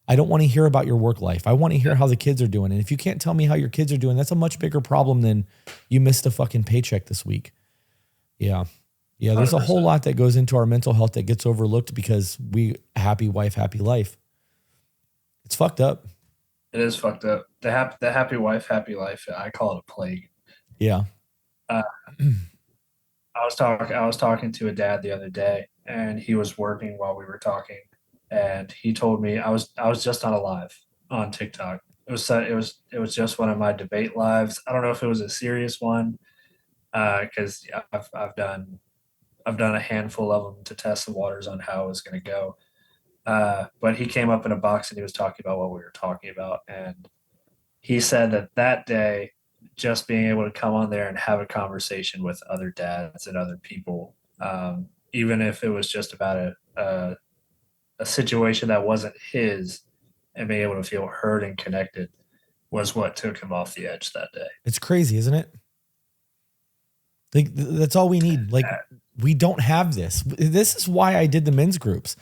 I don't want to hear about your work life. I want to hear how the kids are doing. And if you can't tell me how your kids are doing, that's a much bigger problem than you missed a fucking paycheck this week. Yeah. Yeah. There's a whole lot that goes into our mental health that gets overlooked because happy wife, happy life. It's fucked up. It is fucked up. The happy wife, happy life. I call it a plague. Yeah. I was talking to a dad the other day, and he was working while we were talking. And he told me I was just on a live on TikTok. It was just one of my debate lives. I don't know if it was a serious one, because I've done a handful of them to test the waters on how it was going to go. But he came up in a box and he was talking about what we were talking about, and he said that day, just being able to come on there and have a conversation with other dads and other people, even if it was just about a situation that wasn't his, and being able to feel heard and connected, was what took him off the edge that day. It's crazy, isn't it? Like, that's all we need. Like, we don't have this. This is why I did the men's groups.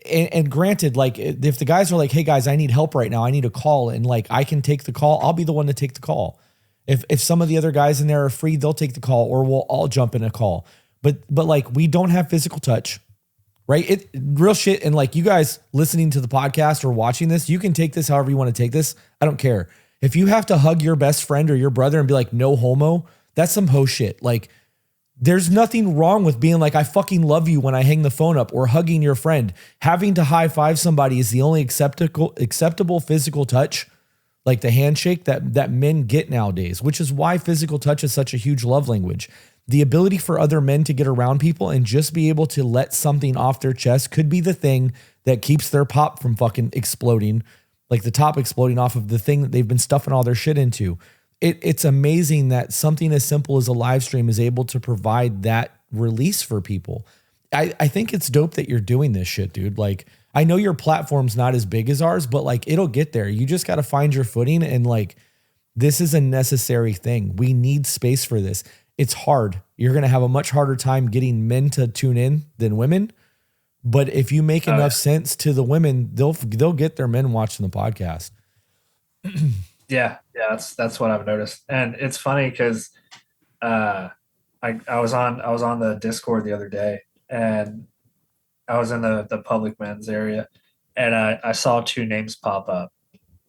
And granted, like, if the guys are like, hey guys, I need help right now, I need a call, and like, I can take the call, I'll be the one to take the call. If some of the other guys in there are free, they'll take the call, or we'll all jump in a call. But like, we don't have physical touch. Right? Real shit. And like, you guys listening to the podcast or watching this, you can take this however you want to take this. I don't care. If you have to hug your best friend or your brother and be like, no homo, that's some ho shit. Like, there's nothing wrong with being like, I fucking love you when I hang the phone up, or hugging your friend. Having to high five somebody is the only acceptable physical touch, like the handshake that men get nowadays, which is why physical touch is such a huge love language. The ability for other men to get around people and just be able to let something off their chest could be the thing that keeps their pop from fucking exploding, like the top exploding off of the thing that they've been stuffing all their shit into. It's amazing that something as simple as a live stream is able to provide that release for people. I think it's dope that you're doing this shit, dude. Like, I know your platform's not as big as ours, but like, it'll get there. You just got to find your footing, and like, This is a necessary thing. We need space for this. It's hard. You're going to have a much harder time getting men to tune in than women. But if you make enough sense to the women, they'll get their men watching the podcast. Yeah, that's what I've noticed. And it's funny because I was on the Discord the other day, and I was in the public men's area, and I saw two names pop up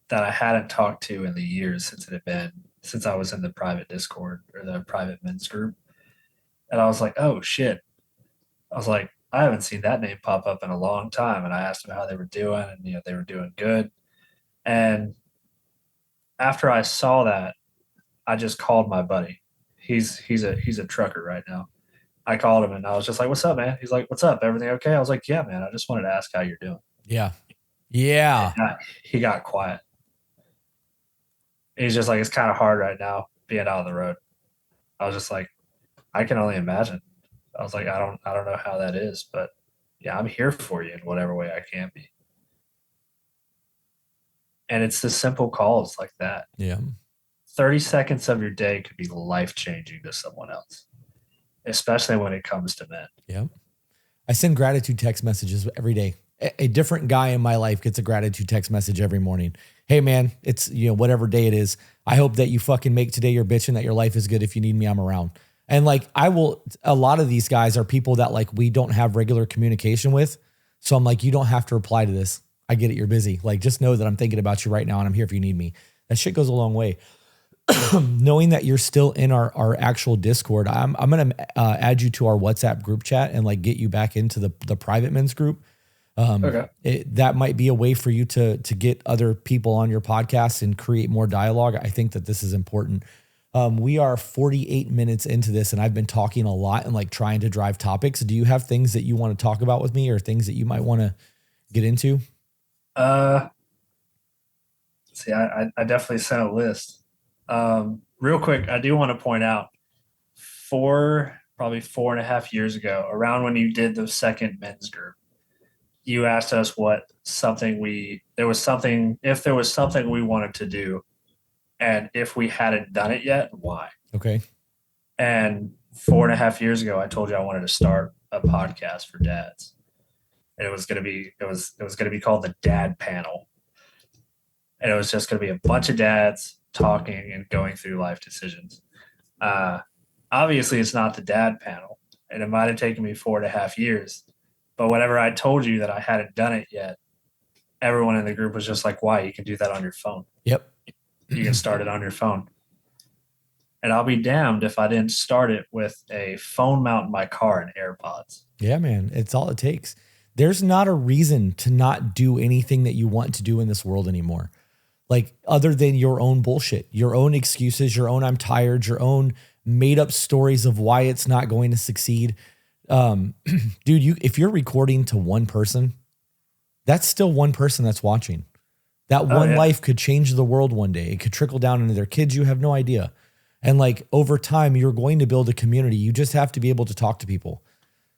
that I hadn't talked to in the years since I was in the private Discord or the private men's group. And I was like, oh shit. I was like, I haven't seen that name pop up in a long time. And I asked them how they were doing, and they were doing good. And after I saw that, I just called my buddy. He's a trucker right now. I called him and I was just like, what's up, man? He's like, what's up? Everything okay? I was like, yeah, man. I just wanted to ask how you're doing. Yeah. Yeah. He got quiet. He's just like, it's kind of hard right now being out on the road. I was just like, I can only imagine. I was like, I don't know how that is, but yeah, I'm here for you in whatever way I can be. And it's the simple calls like that. Yeah. 30 seconds of your day could be life-changing to someone else, especially when it comes to men. Yeah. I send gratitude text messages every day. A different guy in my life gets a gratitude text message every morning. Hey man, it's, whatever day it is. I hope that you fucking make today your bitch and that your life is good. If you need me, I'm around. And like, a lot of these guys are people that like, we don't have regular communication with. So I'm like, you don't have to reply to this. I get it. You're busy. Like, just know that I'm thinking about you right now and I'm here if you need me. That shit goes a long way. Knowing that you're still in our actual Discord, I'm going to add you to our WhatsApp group chat and like get you back into the private men's group. Okay. That might be a way for you to get other people on your podcast and create more dialogue. I think that this is important. We are 48 minutes into this and I've been talking a lot and like trying to drive topics. Do you have things that you want to talk about with me or things that you might want to get into? See, I definitely sent a list. Real quick, I do want to point out probably 4.5 years ago, around when you did the second men's group, you asked us if there was something we wanted to do, and if we hadn't done it yet, why? Okay. And 4.5 years ago, I told you I wanted to start a podcast for dads, and it was going to be called the Dad Panel, and it was just going to be a bunch of dads talking and going through life decisions. Obviously, it's not the Dad Panel, and it might have taken me 4.5 years. But whenever I told you that I hadn't done it yet, everyone in the group was just like, why? You can do that on your phone. Yep. You can start it on your phone. And I'll be damned if I didn't start it with a phone mount in my car and AirPods. Yeah, man. It's all it takes. There's not a reason to not do anything that you want to do in this world anymore. Like, other than your own bullshit, your own excuses, your own I'm tired, your own made up stories of why it's not going to succeed. Dude, if you're recording to one person, that's still one person that's watching. That one life could change the world one day. It could trickle down into their kids. You have no idea. And like, over time, you're going to build a community. You just have to be able to talk to people.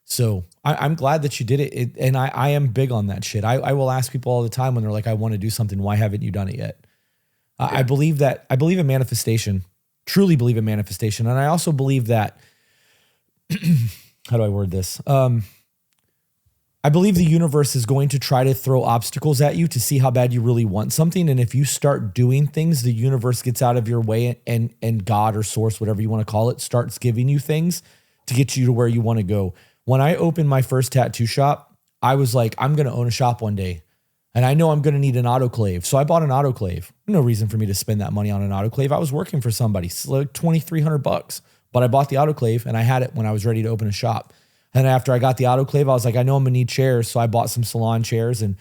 So I'm glad that you did it. And I am big on that shit. I will ask people all the time when they're like, I want to do something. Why haven't you done it yet? Yeah. I believe in manifestation, truly believe in manifestation. And I also believe that, how do I word this? I believe the universe is going to try to throw obstacles at you to see how bad you really want something. And if you start doing things, the universe gets out of your way and God or source, whatever you want to call it, starts giving you things to get you to where you want to go. When I opened my first tattoo shop, I was like, I'm going to own a shop one day. And I know I'm going to need an autoclave. So I bought an autoclave. No reason for me to spend that money on an autoclave. I was working for somebody, so like $2,300, but I bought the autoclave and I had it when I was ready to open a shop. And after I got the autoclave, I was like, I know I'm gonna need chairs. So I bought some salon chairs. And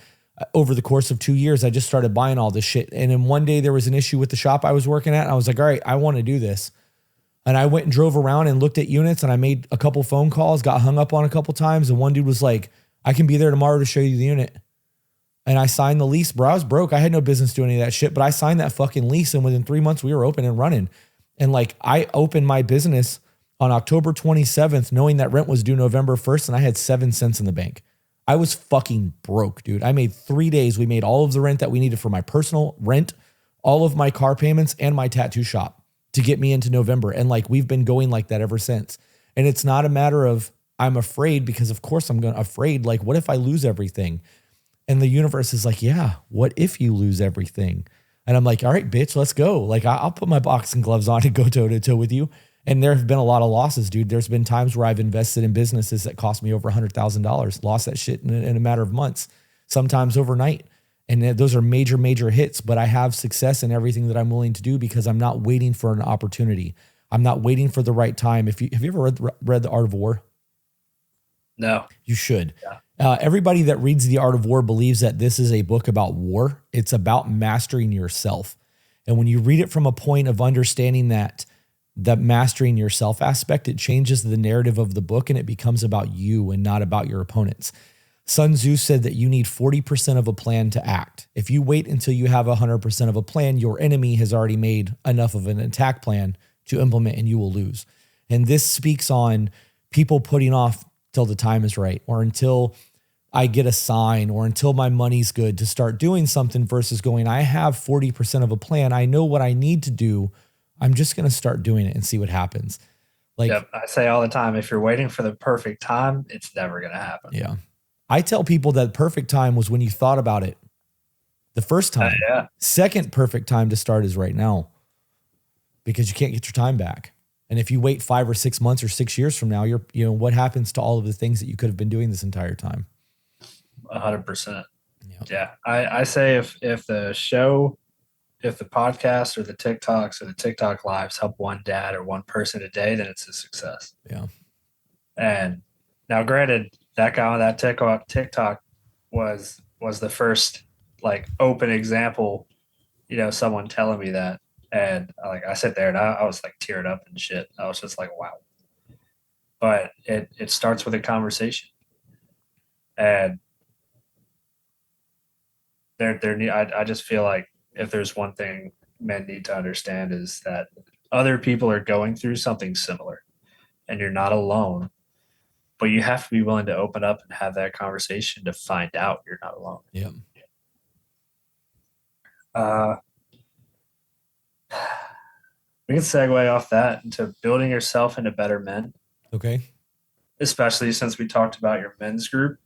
over the course of 2 years, I just started buying all this shit. And then one day there was an issue with the shop I was working at. And I was like, all right, I want to do this. And I went and drove around and looked at units and I made a couple phone calls, got hung up on a couple times. And one dude was like, I can be there tomorrow to show you the unit. And I signed the lease, bro. I was broke. I had no business doing any of that shit, but I signed that fucking lease. And within 3 months we were open and running. And like, I opened my business on October 27th, knowing that rent was due November 1st, and I had 7 cents in the bank. I was fucking broke, dude. I made 3 days. We made all of the rent that we needed for my personal rent, all of my car payments and my tattoo shop to get me into November. And like, we've been going like that ever since. And it's not a matter of I'm afraid, because of course I'm afraid. Like, what if I lose everything? And the universe is like, yeah, what if you lose everything? And I'm like, all right, bitch, let's go. Like, I'll put my boxing gloves on and go toe to toe with you. And there have been a lot of losses, dude. There's been times where I've invested in businesses that cost me over $100,000, lost that shit in a matter of months, sometimes overnight. And those are major, major hits, but I have success in everything that I'm willing to do because I'm not waiting for an opportunity. I'm not waiting for the right time. Have you ever read The Art of War? No. You should. Yeah. Everybody that reads The Art of War believes that this is a book about war. It's about mastering yourself. And when you read it from a point of understanding that mastering yourself aspect, it changes the narrative of the book and it becomes about you and not about your opponents. Sun Tzu said that you need 40% of a plan to act. If you wait until you have 100% of a plan, your enemy has already made enough of an attack plan to implement and you will lose. And this speaks on people putting off till the time is right, or until I get a sign, or until my money's good to start doing something, versus going, I have 40% of a plan. I know what I need to do. I'm just going to start doing it and see what happens. Like, yep, I say all the time, if you're waiting for the perfect time, it's never going to happen. Yeah. I tell people that perfect time was when you thought about it the first time. Yeah. Second perfect time to start is right now, because you can't get your time back. And if you wait 5 or 6 months or 6 years from now, what happens to all of the things that you could have been doing this entire time? 100%. Yeah. I say if the show, if the podcast or the TikToks or the TikTok lives help one dad or one person a day, then it's a success. Yeah. And now, granted, that guy on that TikTok was the first like open example, someone telling me that. And I sit there and I was like tearing up and shit. I was just like, wow. But it starts with a conversation. And I just feel like if there's one thing men need to understand is that other people are going through something similar and you're not alone, but you have to be willing to open up and have that conversation to find out you're not alone. Yeah. We can segue off that into building yourself into better men. Okay. Especially since we talked about your men's group.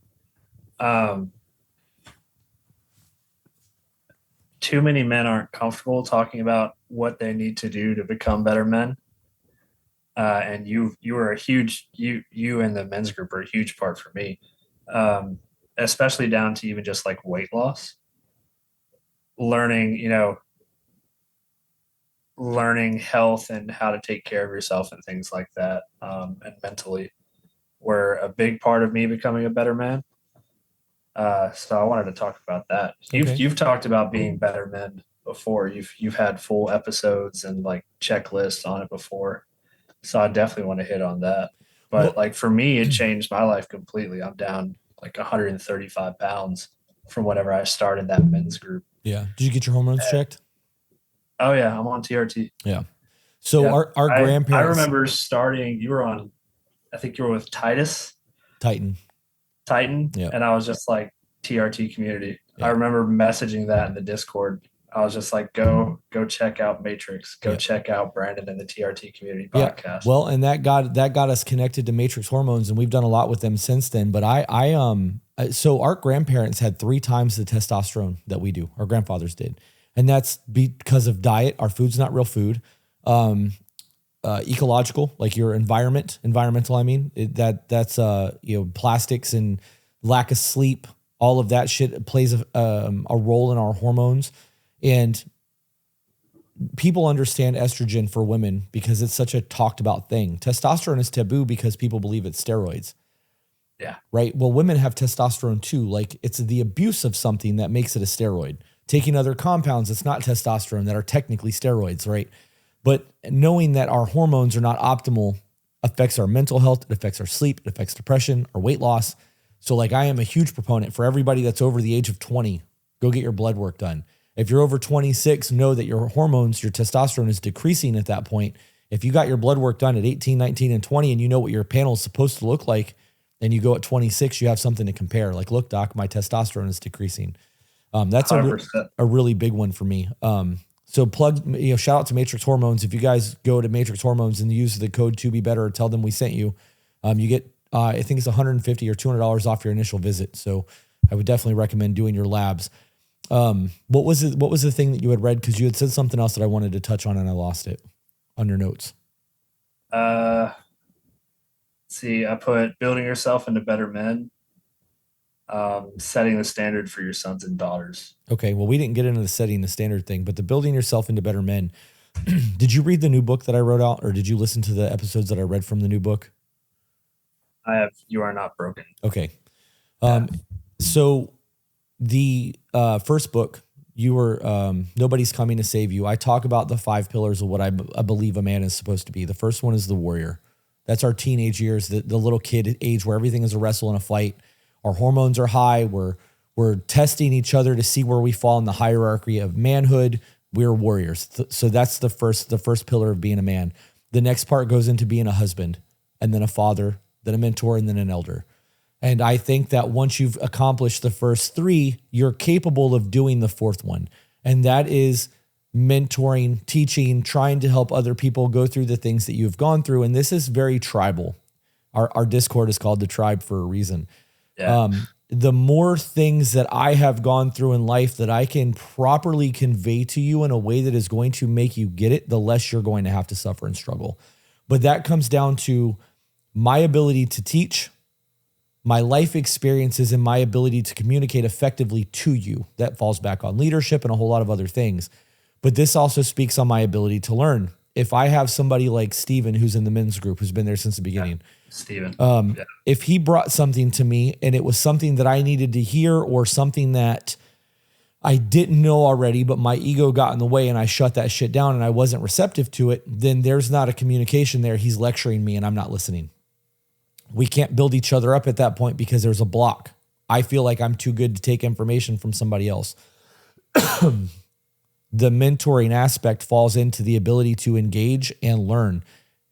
Too many men aren't comfortable talking about what they need to do to become better men. And you are a huge, you and the men's group are a huge part for me. Especially down to even just like weight loss, learning health and how to take care of yourself and things like that. And mentally were a big part of me becoming a better man. So I wanted to talk about that. You've talked about being better men before. You've had full episodes and like checklists on it before. So I definitely want to hit on that. But like for me, it changed my life completely. I'm down like 135 pounds from whenever I started that men's group. Yeah. Did you get your hormones checked? Oh yeah, I'm on TRT. Yeah. So yeah, our grandparents. I remember starting. You were on. I think you were with Titan. Yeah. And I was just like, TRT community. Yeah. I remember messaging that in the Discord. I was just like, go check out Matrix. Go check out Brandon and the TRT community podcast. Yeah. Well, and that got us connected to Matrix Hormones, and we've done a lot with them since then. But so our grandparents had 3 times the testosterone that we do. Our grandfathers did. And that's because of diet. Our food's not real food. Ecological, like your environmental. I mean, that's plastics and lack of sleep. All of that shit plays a role in our hormones. And people understand estrogen for women because it's such a talked about thing. Testosterone is taboo because people believe it's steroids. Yeah. Right. Well, women have testosterone too. Like it's the abuse of something that makes it a steroid. Taking other compounds that's not testosterone that are technically steroids, right? But knowing that our hormones are not optimal affects our mental health, it affects our sleep, it affects depression, our weight loss. So like I am a huge proponent for everybody that's over the age of 20, go get your blood work done. If you're over 26, know that your hormones, your testosterone is decreasing at that point. If you got your blood work done at 18, 19, and 20, and you know what your panel is supposed to look like, and you go at 26, you have something to compare. Like, look, doc, my testosterone is decreasing. That's a really big one for me. So shout out to Matrix Hormones. If you guys go to Matrix Hormones and use the code to be better, or tell them we sent you, you get, I think it's $150 or $200 off your initial visit. So I would definitely recommend doing your labs. What was the thing that you had read? Cause you had said something else that I wanted to touch on and I lost it on your notes. See, I put building yourself into better men, setting the standard for your sons and daughters. Okay. Well, we didn't get into the setting the standard thing, but the building yourself into better men. Did you read the new book that I wrote out, or did you listen to the episodes that I read from the new book? I have You Are Not Broken. Okay. So the first book, you were Nobody's Coming to Save You. I talk about the 5 pillars of what I believe a man is supposed to be. The first one is the warrior. That's our teenage years, the little kid age where everything is a wrestle and a fight. Our hormones are high. We're testing each other to see where we fall in the hierarchy of manhood. We're warriors. So that's the first pillar of being a man. The next part goes into being a husband, and then a father, then a mentor, and then an elder. And I think that once you've accomplished the first 3, you're capable of doing the 4th one. And that is mentoring, teaching, trying to help other people go through the things that you've gone through. And this is very tribal. Our Discord is called The Tribe for a reason. Yeah. The more things that I have gone through in life that I can properly convey to you in a way that is going to make you get it, the less you're going to have to suffer and struggle. But that comes down to my ability to teach, my life experiences, and my ability to communicate effectively to you. That falls back on leadership and a whole lot of other things. But this also speaks on my ability to learn. If I have somebody like Steven, who's in the men's group, who's been there since the beginning, Steven. If he brought something to me and it was something that I needed to hear, or something that I didn't know already, but my ego got in the way and I shut that shit down and I wasn't receptive to it, then there's not a communication there. He's lecturing me and I'm not listening. We can't build each other up at that point because there's a block. I feel like I'm too good to take information from somebody else. The mentoring aspect falls into the ability to engage and learn.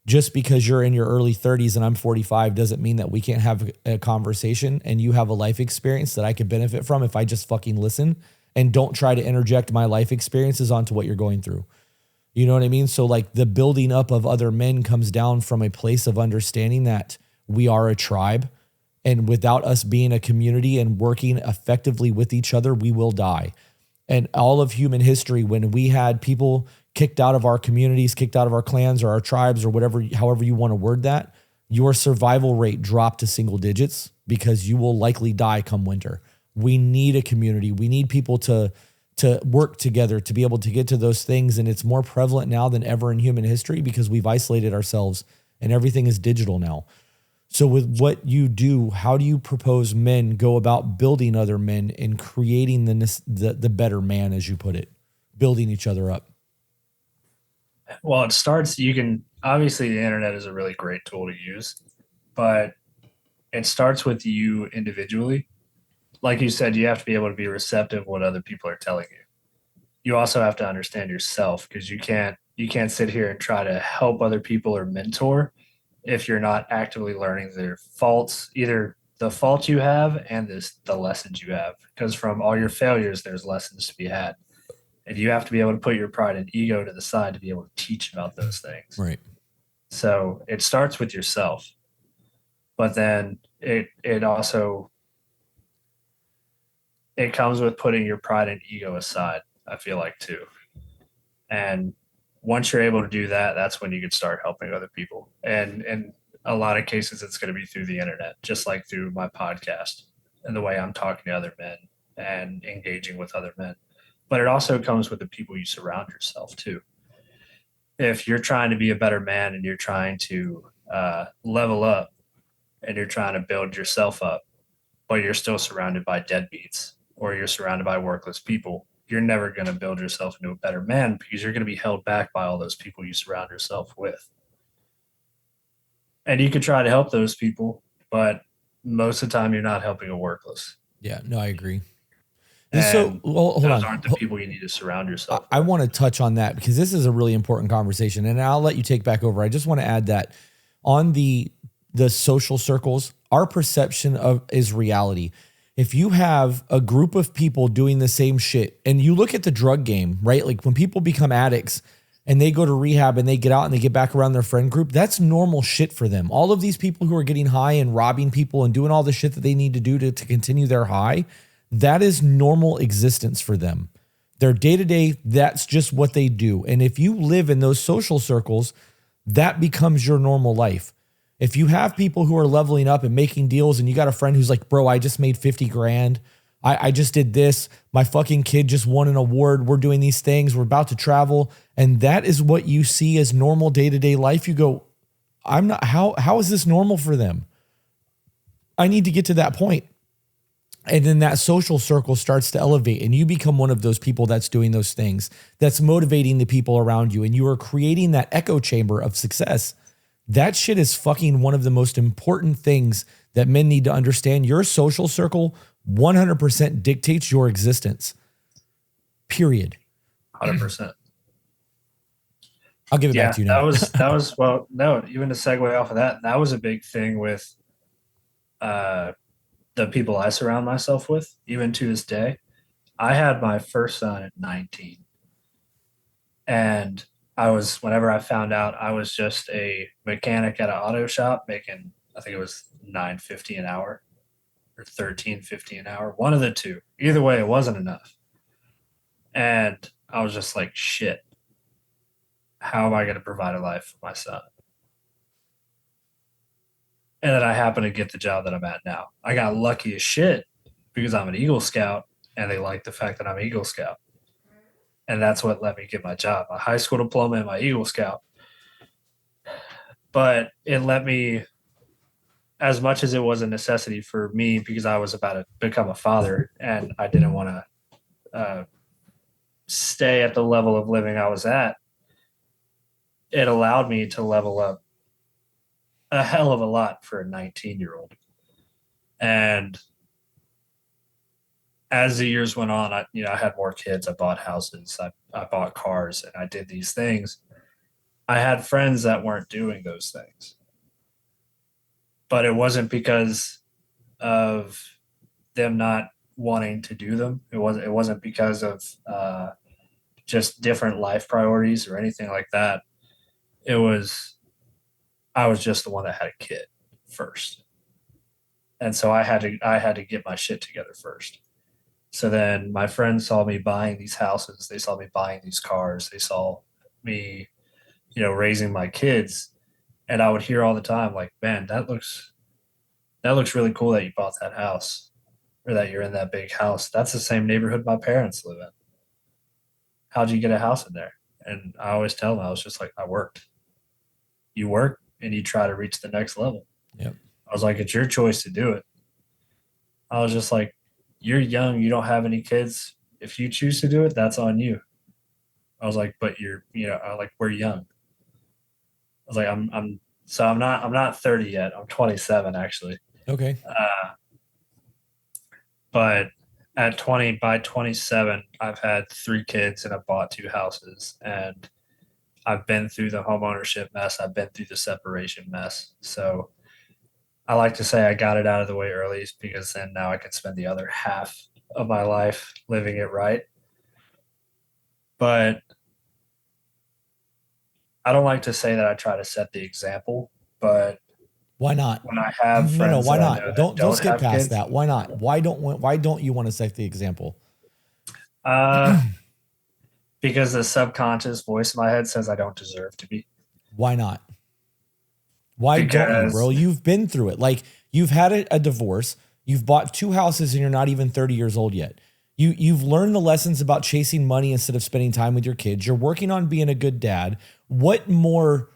Just because you're in your early 30s and I'm 45 doesn't mean that we can't have a conversation and you have a life experience that I could benefit from if I just fucking listen and don't try to interject my life experiences onto what you're going through. You know what I mean? So like the building up of other men comes down from a place of understanding that we are a tribe, and without us being a community and working effectively with each other, we will die. And all of human history, when we had people kicked out of our communities, kicked out of our clans or our tribes or whatever, however you want to word that, your survival rate dropped to single digits because you will likely die come winter. We need a community. We need people to work together to be able to get to those things. And it's more prevalent now than ever in human history because we've isolated ourselves and everything is digital now. So with what you do, how do you propose men go about building other men and creating the better man, as you put it, building each other up? Well, it starts, obviously the internet is a really great tool to use, but it starts with you individually. Like you said, you have to be able to be receptive to what other people are telling you. You also have to understand yourself, because you can't sit here and try to help other people or mentor if you're not actively learning their faults, either the faults you have and the lessons you have. Because from all your failures, there's lessons to be had. And you have to be able to put your pride and ego to the side to be able to teach about those things. Right. So it starts with yourself, but then it also comes with putting your pride and ego aside, I feel like, too. And once you're able to do that, that's when you can start helping other people. And in a lot of cases, it's going to be through the internet, just like through my podcast and the way I'm talking to other men and engaging with other men. But it also comes with the people you surround yourself too. If you're trying to be a better man and you're trying to level up and you're trying to build yourself up, but you're still surrounded by deadbeats or you're surrounded by worthless people, you're never going to build yourself into a better man, because you're going to be held back by all those people you surround yourself with. And you could try to help those people, but most of the time you're not helping a worthless. Yeah, no, I agree. So, hold those on. aren't the people you need to surround yourself with. I want to touch on that because this is a really important conversation, and I'll let you take back over. I just want to add that on the social circles, our perception of is reality. if you have a group of people doing the same shit, and you look at the drug game, right? Like when people become addicts and they go to rehab and they get out and they get back around their friend group, that's normal shit for them. All of these people who are getting high and robbing people and doing all the shit that they need to do to continue their high, that is normal existence for them. Their day-to-day, that's just what they do. And if you live in those social circles, that becomes your normal life. If you have people who are leveling up and making deals and you got a friend who's like, bro, I just made 50 grand. I just did this. My fucking kid just won an award. We're doing these things. We're about to travel. And that is what you see as normal day-to-day life. You go, I'm not, how is this normal for them? I need to get to that point. And then that social circle starts to elevate and you become one of those people that's doing those things, that's motivating the people around you. And you are creating that echo chamber of success. That shit is fucking one of the most important things that men need to understand. Your social circle 100% dictates your existence. Period. 100%. I'll give it back to you now. That was well, no, even to segue off of that, that was a big thing with the people I surround myself with, even to this day. I had my first son at 19. And whenever I found out, I was just a mechanic at an auto shop making, I think it was $9.50 an hour or $13.50 an hour. One of the two. Either way, it wasn't enough. And I was just like, shit, how am I going to provide a life for my son? And then I happened to get the job that I'm at now. I got lucky as shit because I'm an Eagle Scout and they like the fact that I'm an Eagle Scout. And that's what let me get my job, my high school diploma and my Eagle Scout. But it let me, as much as it was a necessity for me because I was about to become a father and I didn't want to stay at the level of living I was at, it allowed me to level up a hell of a lot for a 19-year-old. And as the years went on, I had more kids. I bought houses. I bought cars, and I did these things. I had friends that weren't doing those things, but it wasn't because of them not wanting to do them. It wasn't because of just different life priorities or anything like that. I was just the one that had a kid first, and so I had to get my shit together first. So then my friends saw me buying these houses. They saw me buying these cars. They saw me, raising my kids. And I would hear all the time, like, man, that looks really cool that you bought that house or that you're in that big house. That's the same neighborhood my parents live in. How'd you get a house in there? And I always tell them, I was just like, I worked. You work and you try to reach the next level. Yep. I was like, it's your choice to do it. I was just like, you're young, you don't have any kids. If you choose to do it, that's on you. I was like, but we're young. I was like, I'm not 30 yet. I'm 27 actually. Okay. But by 27, I've had 3 kids and I've bought 2 houses and I've been through the homeownership mess. I've been through the separation mess. So I like to say I got it out of the way early because then now I can spend the other half of my life living it right. But I don't like to say that I try to set the example, but why not? When I have friends, why not? Don't skip past kids, that. Why not? Why don't you want to set the example? Because the subconscious voice in my head says I don't deserve to be. Why not? Why don't you, bro? You've been through it. Like you've had a divorce. You've bought 2 houses and you're not even 30 years old yet. You've learned the lessons about chasing money instead of spending time with your kids. You're working on being a good dad. What more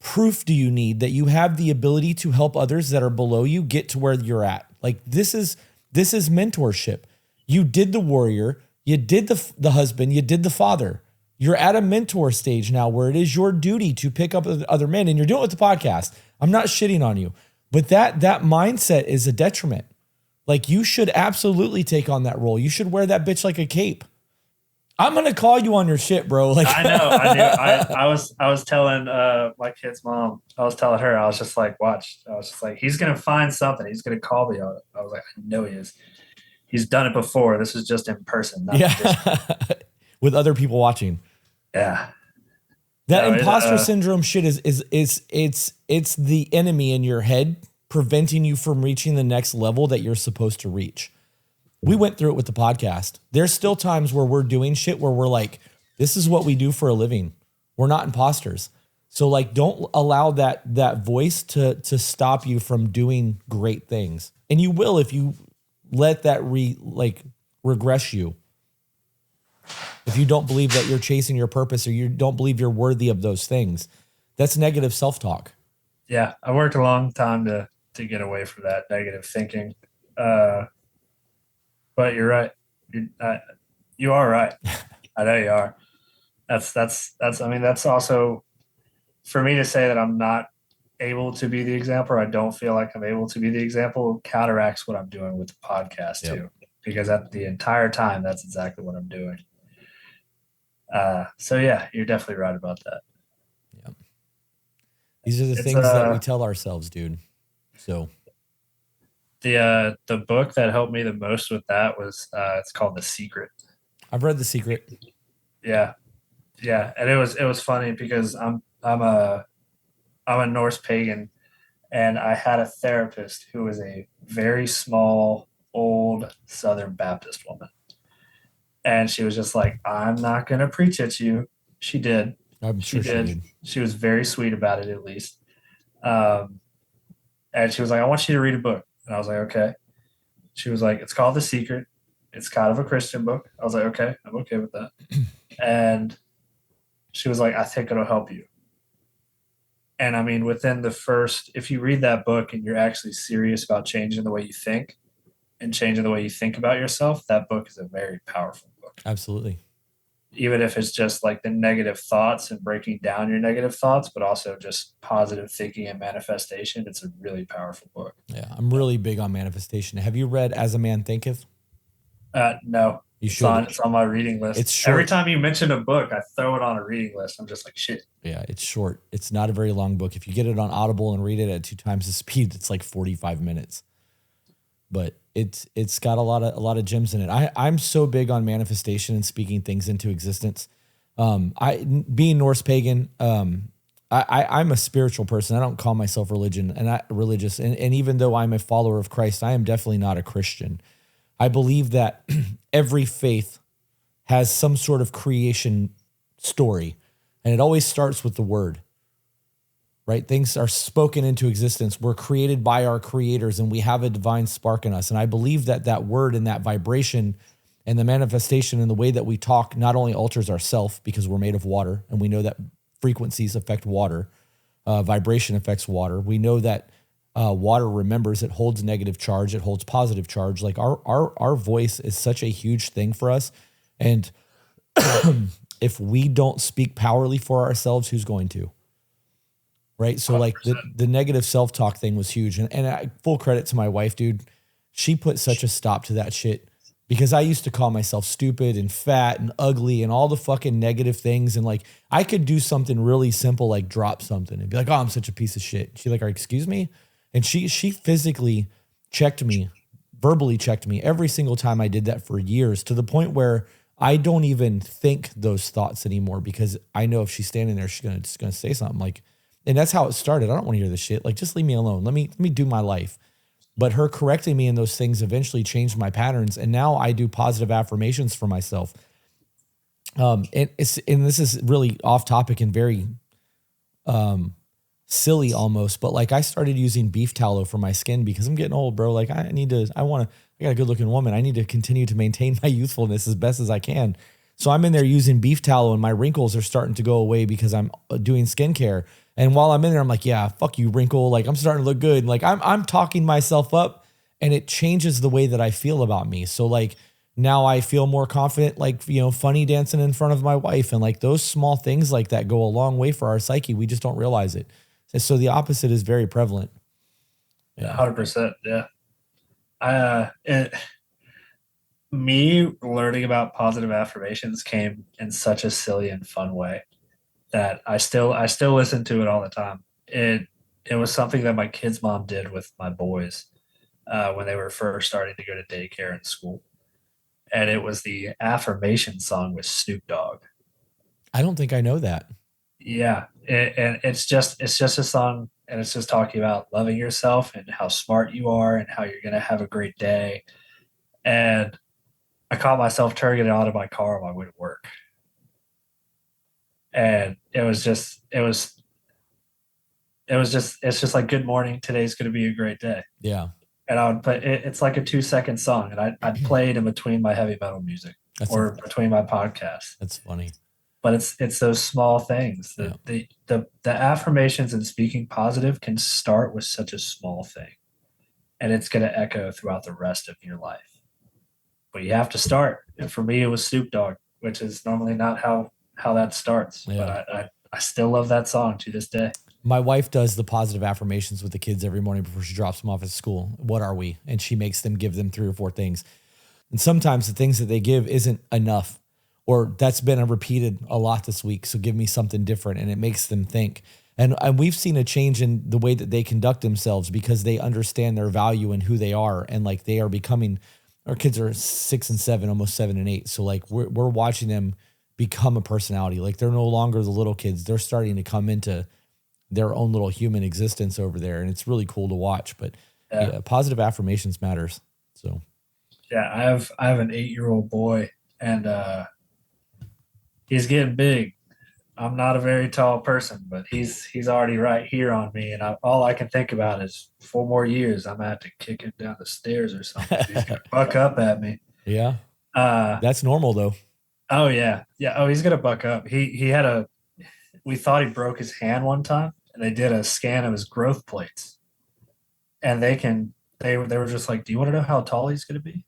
proof do you need that you have the ability to help others that are below you get to where you're at? Like this is mentorship. You did the warrior. You did the husband. You did the father. You're at a mentor stage now where it is your duty to pick up other men, and you're doing it with the podcast. I'm not shitting on you, but that mindset is a detriment. Like you should absolutely take on that role. You should wear that bitch like a cape. I'm going to call you on your shit, bro. Like I know. I was telling my kid's mom, I was telling her, I was just like, watch. I was just like, he's going to find something. He's going to call me on it. I was like, I know he is. he's done it before. This is just in person. Not with other people watching. Yeah. That imposter syndrome shit it's the enemy in your head preventing you from reaching the next level that you're supposed to reach. We went through it with the podcast. There's still times where we're doing shit where we're like, this is what we do for a living. We're not imposters. So like, don't allow that voice to stop you from doing great things. And you will if you let that regress you. If you don't believe that you're chasing your purpose or you don't believe you're worthy of those things, that's negative self-talk. Yeah, I worked a long time to get away from that negative thinking. But you're right. You are right. I know you are. That's. I mean, that's also for me to say that I'm not able to be the example. Or I don't feel like I'm able to be the example. Counteracts what I'm doing with the podcast too, because at the entire time, that's exactly what I'm doing. So yeah, you're definitely right about that. Yeah. These are the things that we tell ourselves, dude. So the book that helped me the most with that was it's called The Secret. I've read The Secret. Yeah. And it was funny because I'm a Norse pagan, and I had a therapist who was a very small, old Southern Baptist woman. And she was just like, I'm not going to preach at you. She did. I'm sure she did. She was very sweet about it, at least. And she was like, I want you to read a book. And I was like, okay. She was like, it's called The Secret. It's kind of a Christian book. I was like, okay, I'm okay with that. And she was like, I think it'll help you. And I mean, within the first, if you read that book and you're actually serious about changing the way you think and changing the way you think about yourself, that book is a very powerful book. Absolutely. Even if it's just like the negative thoughts and breaking down your negative thoughts, but also just positive thinking and manifestation, it's a really powerful book. Yeah, I'm really big on manifestation. Have you read As a Man Thinketh? No. You should. It's on my reading list. It's short. Every time you mention a book, I throw it on a reading list. I'm just like, shit. Yeah, it's short. It's not a very long book. If you get it on Audible and read it at 2 times the speed, it's like 45 minutes. But it's got a lot of gems in it. I'm so big on manifestation and speaking things into existence. Being Norse pagan, I'm a spiritual person. I don't call myself religious. And even though I'm a follower of Christ, I am definitely not a Christian. I believe that every faith has some sort of creation story, and it always starts with the word, right? Things are spoken into existence. We're created by our creators, and we have a divine spark in us. And I believe that word and that vibration and the manifestation and the way that we talk not only alters ourself because we're made of water, and we know that frequencies affect water, vibration affects water. We know that water remembers, it holds negative charge, it holds positive charge. Like our voice is such a huge thing for us. And if we don't speak powerfully for ourselves, who's going to? Right. So 100%. Like the negative self-talk thing was huge. And full credit to my wife, dude. She put such a stop to that shit because I used to call myself stupid and fat and ugly and all the fucking negative things. And like, I could do something really simple, like drop something and be like, oh, I'm such a piece of shit. She's like, excuse me? And she physically verbally checked me every single time I did that for years, to the point where I don't even think those thoughts anymore because I know if she's standing there, she's just gonna say something like, and that's how it started. I don't want to hear this shit. Like, just leave me alone. Let me do my life. But her correcting me in those things eventually changed my patterns. And now I do positive affirmations for myself. And this is really off topic and very, silly almost, but like I started using beef tallow for my skin because I'm getting old, bro. Like I got a good looking woman. I need to continue to maintain my youthfulness as best as I can. So I'm in there using beef tallow and my wrinkles are starting to go away because I'm doing skincare. And while I'm in there, I'm like, yeah, fuck you, wrinkle. Like I'm starting to look good. Like I'm talking myself up, and it changes the way that I feel about me. So like now I feel more confident, like, funny dancing in front of my wife, and like those small things like that go a long way for our psyche. We just don't realize it. So the opposite is very prevalent. Yeah, 100%. Yeah. Me learning about positive affirmations came in such a silly and fun way that I still listen to it all the time. It was something that my kid's mom did with my boys. when they were first starting to go to daycare and school. And it was the affirmation song with Snoop Dogg. I don't think I know that. Yeah, and it's just a song, and it's just talking about loving yourself and how smart you are and how you're gonna have a great day. And I caught myself turning it on in my car on my way to work, and it's just like, good morning, today's gonna be a great day. Yeah. And I would play it, it's like a 2-second song, and I'd play it in between my heavy metal music or between my podcasts. That's funny. But it's those small things. Yeah. The affirmations and speaking positive can start with such a small thing, and it's going to echo throughout the rest of your life. But you have to start. And for me, it was Snoop Dogg, which is normally not how that starts. Yeah. But I still love that song to this day. My wife does the positive affirmations with the kids every morning before she drops them off at school. What are we? And she makes them give them 3 or 4 things. And sometimes the things that they give isn't enough, or that's been repeated a lot this week. So give me something different. And it makes them think. And we've seen a change in the way that they conduct themselves because they understand their value and who they are. And like they are becoming, our kids are 6 and 7, almost 7 and 8. So like we're watching them become a personality. Like they're no longer the little kids. They're starting to come into their own little human existence over there. And it's really cool to watch, but yeah, positive affirmations matters. So yeah, I have an 8-year-old boy, and he's getting big. I'm not a very tall person, but he's already right here on me, and all I can think about is 4 more years. I'm gonna have to kick him down the stairs or something. He's gonna buck up at me. Yeah, that's normal though. Oh yeah. Oh, he's gonna buck up. We thought he broke his hand one time, and they did a scan of his growth plates, and they were just like, "Do you want to know how tall he's gonna be?"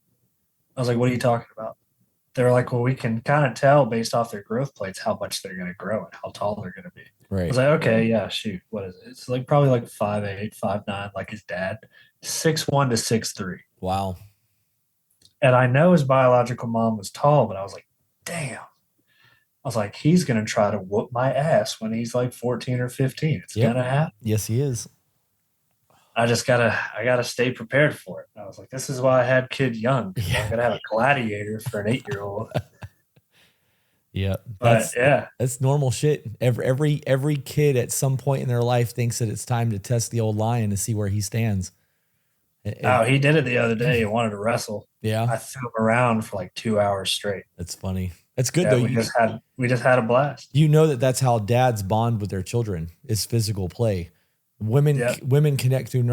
I was like, "What are you talking about?" They were like, "Well, we can kind of tell based off their growth plates how much they're going to grow and how tall they're going to be." Right. I was like, "Okay, yeah, shoot. What is it? It's like probably like 5'8", 5'9", like his dad, 6'1" to 6'3". Wow. And I know his biological mom was tall, but I was like, damn. I was like, he's going to try to whoop my ass when he's like 14 or 15. It's going to happen. Yes, he is. I gotta stay prepared for it. I was like, this is why I had kid young. Yeah. I'm gonna have a gladiator for an 8-year-old. Yeah, that's normal shit. Every kid at some point in their life thinks that it's time to test the old lion to see where he stands. He did it the other day. He wanted to wrestle. Yeah, I threw him around for like 2 hours straight. That's funny. That's good though. We just had a blast. You know that's how dads bond with their children is physical play. Women connect through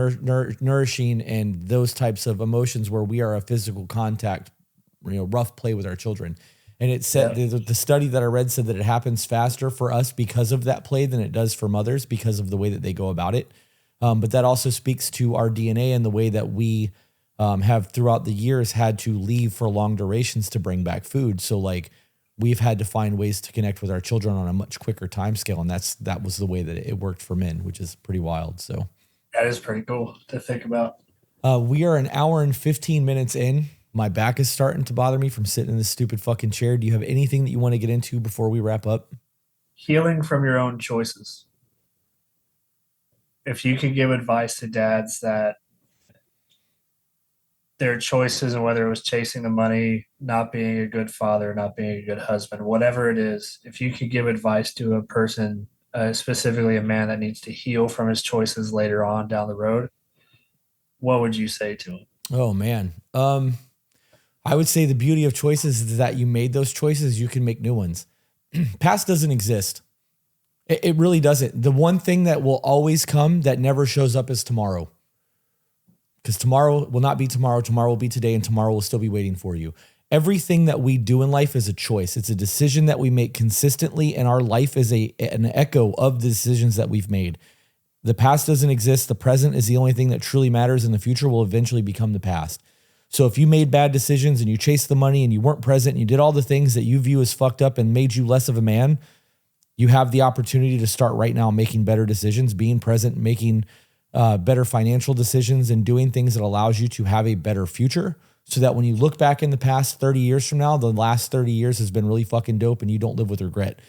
nourishing and those types of emotions where we are a physical contact, rough play with our children. And it said the study that I read said that it happens faster for us because of that play than it does for mothers because of the way that they go about it. But that also speaks to our DNA and the way that we have throughout the years had to leave for long durations to bring back food. So like we've had to find ways to connect with our children on a much quicker time scale. And that was the way that it worked for men, which is pretty wild. So that is pretty cool to think about. We are an hour and 15 minutes in. My back is starting to bother me from sitting in this stupid fucking chair. Do you have anything that you want to get into before we wrap up? Healing from your own choices. If you could give advice to dads that their choices and whether it was chasing the money, not being a good father, not being a good husband, whatever it is, if you could give advice to a person, specifically a man that needs to heal from his choices later on down the road, what would you say to him? Oh man. I would say the beauty of choices is that you made those choices, you can make new ones. Past doesn't exist. It really doesn't. The one thing that will always come that never shows up is tomorrow. Because tomorrow will not be tomorrow. Tomorrow will be today, and tomorrow will still be waiting for you. Everything that we do in life is a choice. It's a decision that we make consistently, and our life is an echo of the decisions that we've made. The past doesn't exist. The present is the only thing that truly matters, and the future will eventually become the past. So if you made bad decisions and you chased the money and you weren't present and you did all the things that you view as fucked up and made you less of a man, you have the opportunity to start right now making better decisions, being present, making better financial decisions, and doing things that allows you to have a better future so that when you look back in the past 30 years from now, the last 30 years has been really fucking dope and you don't live with regret.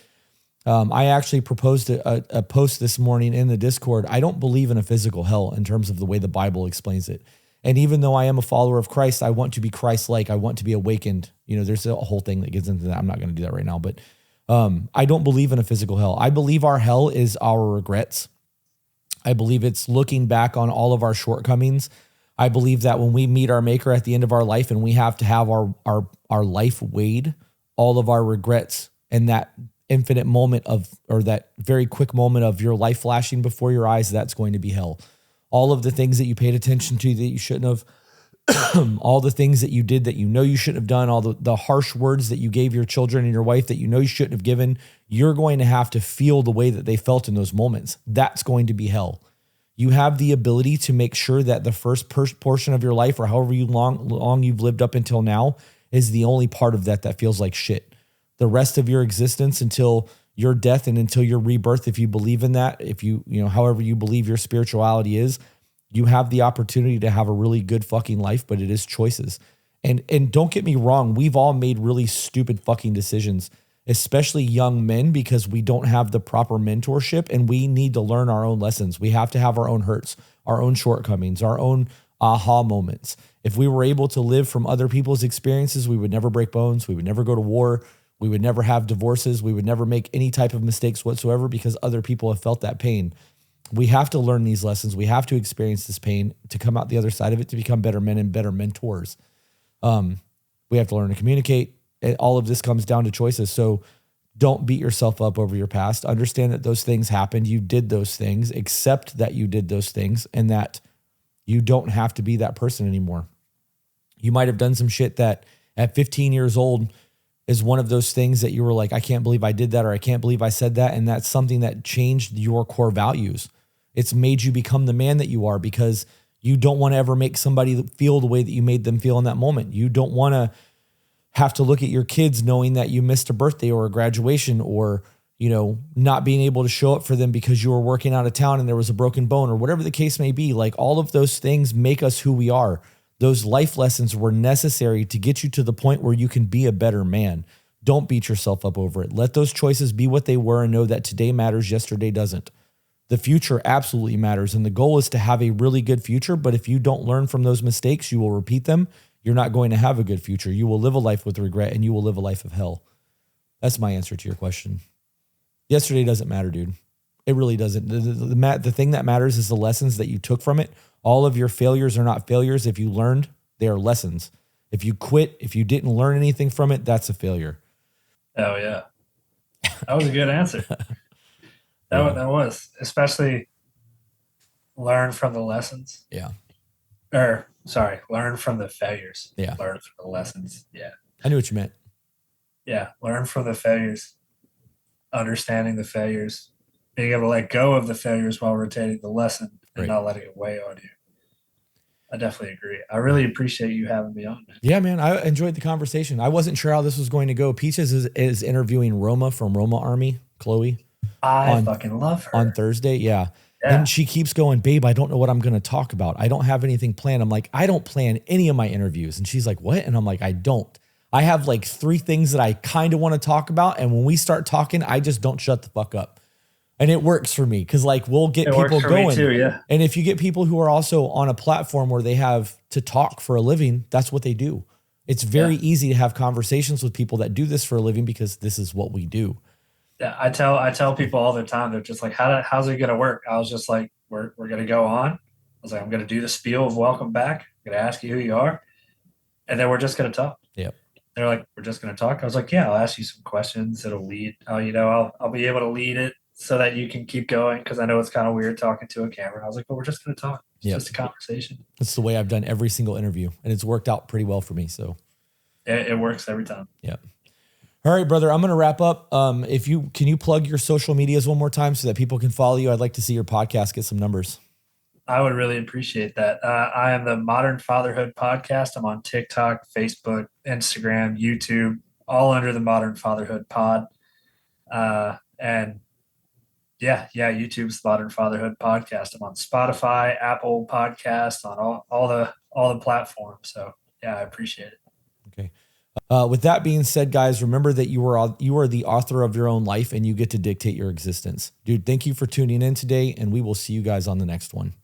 I actually proposed a post this morning in the Discord. I don't believe in a physical hell in terms of the way the Bible explains it. And even though I am a follower of Christ, I want to be Christ-like. I want to be awakened. You know, there's a whole thing that gets into that. I'm not going to do that right now, but I don't believe in a physical hell. I believe our hell is our regrets. I believe it's looking back on all of our shortcomings. I believe that when we meet our maker at the end of our life and we have to have our life weighed, all of our regrets and that infinite moment or that very quick moment of your life flashing before your eyes, that's going to be hell. All of the things that you paid attention to that you shouldn't have, all the things that you did that you know you shouldn't have done, all the harsh words that you gave your children and your wife that you know you shouldn't have given, you're going to have to feel the way that they felt in those moments. That's going to be hell. You have the ability to make sure that the first portion of your life, or however long you've lived up until now, is the only part of that feels like shit. The rest of your existence until your death and until your rebirth, if you believe in that, if you however you believe your spirituality is, you have the opportunity to have a really good fucking life, but it is choices. And don't get me wrong, we've all made really stupid fucking decisions, especially young men, because we don't have the proper mentorship and we need to learn our own lessons. We have to have our own hurts, our own shortcomings, our own aha moments. If we were able to live from other people's experiences, we would never break bones. We would never go to war. We would never have divorces. We would never make any type of mistakes whatsoever because other people have felt that pain. We have to learn these lessons. We have to experience this pain to come out the other side of it, to become better men and better mentors. We have to learn to communicate. All of this comes down to choices. So don't beat yourself up over your past. Understand that those things happened. You did those things. Accept that you did those things and that you don't have to be that person anymore. You might have done some shit that at 15 years old is one of those things that you were like, I can't believe I did that, or I can't believe I said that. And that's something that changed your core values. It's made you become the man that you are because you don't want to ever make somebody feel the way that you made them feel in that moment. You don't want to have to look at your kids knowing that you missed a birthday or a graduation, or, not being able to show up for them because you were working out of town and there was a broken bone, or whatever the case may be. Like, all of those things make us who we are. Those life lessons were necessary to get you to the point where you can be a better man. Don't beat yourself up over it. Let those choices be what they were and know that today matters, yesterday doesn't. The future absolutely matters. And the goal is to have a really good future. But if you don't learn from those mistakes, you will repeat them. You're not going to have a good future. You will live a life with regret and you will live a life of hell. That's my answer to your question. Yesterday doesn't matter, dude. It really doesn't. The thing that matters is the lessons that you took from it. All of your failures are not failures. If you learned, they are lessons. If you quit, if you didn't learn anything from it, that's a failure. Oh, yeah. That was a good answer. That was, especially learn from the lessons. Yeah. Learn from the failures. Yeah. Learn from the lessons. Yeah. I knew what you meant. Yeah. Learn from the failures. Understanding the failures. Being able to let go of the failures while retaining the lesson and not letting it weigh on you. I definitely agree. I really appreciate you having me on, man. Yeah, man. I enjoyed the conversation. I wasn't sure how this was going to go. Peaches is interviewing Roma from Roma Army, Chloe. I fucking love her. On Thursday, yeah. And she keeps going, babe, I don't know what I'm going to talk about. I don't have anything planned. I'm like, I don't plan any of my interviews. And she's like, what? And I'm like, I don't. I have like 3 things that I kind of want to talk about. And when we start talking, I just don't shut the fuck up. And it works for me because like we'll get people going. Me too, yeah. And if you get people who are also on a platform where they have to talk for a living, that's what they do. It's very easy to have conversations with people that do this for a living because this is what we do. Yeah, I tell people all the time, they're just like, how's it gonna work? I was just like, we're gonna go on. I was like, I'm gonna do the spiel of welcome back. I'm gonna ask you who you are, and then we're just gonna talk. Yep. They're like, we're just gonna talk. I was like, yeah, I'll ask you some questions. It'll lead. I'll be able to lead it so that you can keep going because I know it's kind of weird talking to a camera. I was like, but we're just gonna talk. It's just a conversation. That's the way I've done every single interview, and it's worked out pretty well for me. So it works every time. Yep. All right, brother, I'm going to wrap up. Can you plug your social medias one more time so that people can follow you? I'd like to see your podcast get some numbers. I would really appreciate that. I am the Modern Fatherhood Podcast. I'm on TikTok, Facebook, Instagram, YouTube, all under the Modern Fatherhood Pod. YouTube's the Modern Fatherhood Podcast. I'm on Spotify, Apple Podcasts, on all the platforms. So yeah, I appreciate it. Okay. With that being said, guys, remember that you are the author of your own life and you get to dictate your existence. Dude, thank you for tuning in today, and we will see you guys on the next one.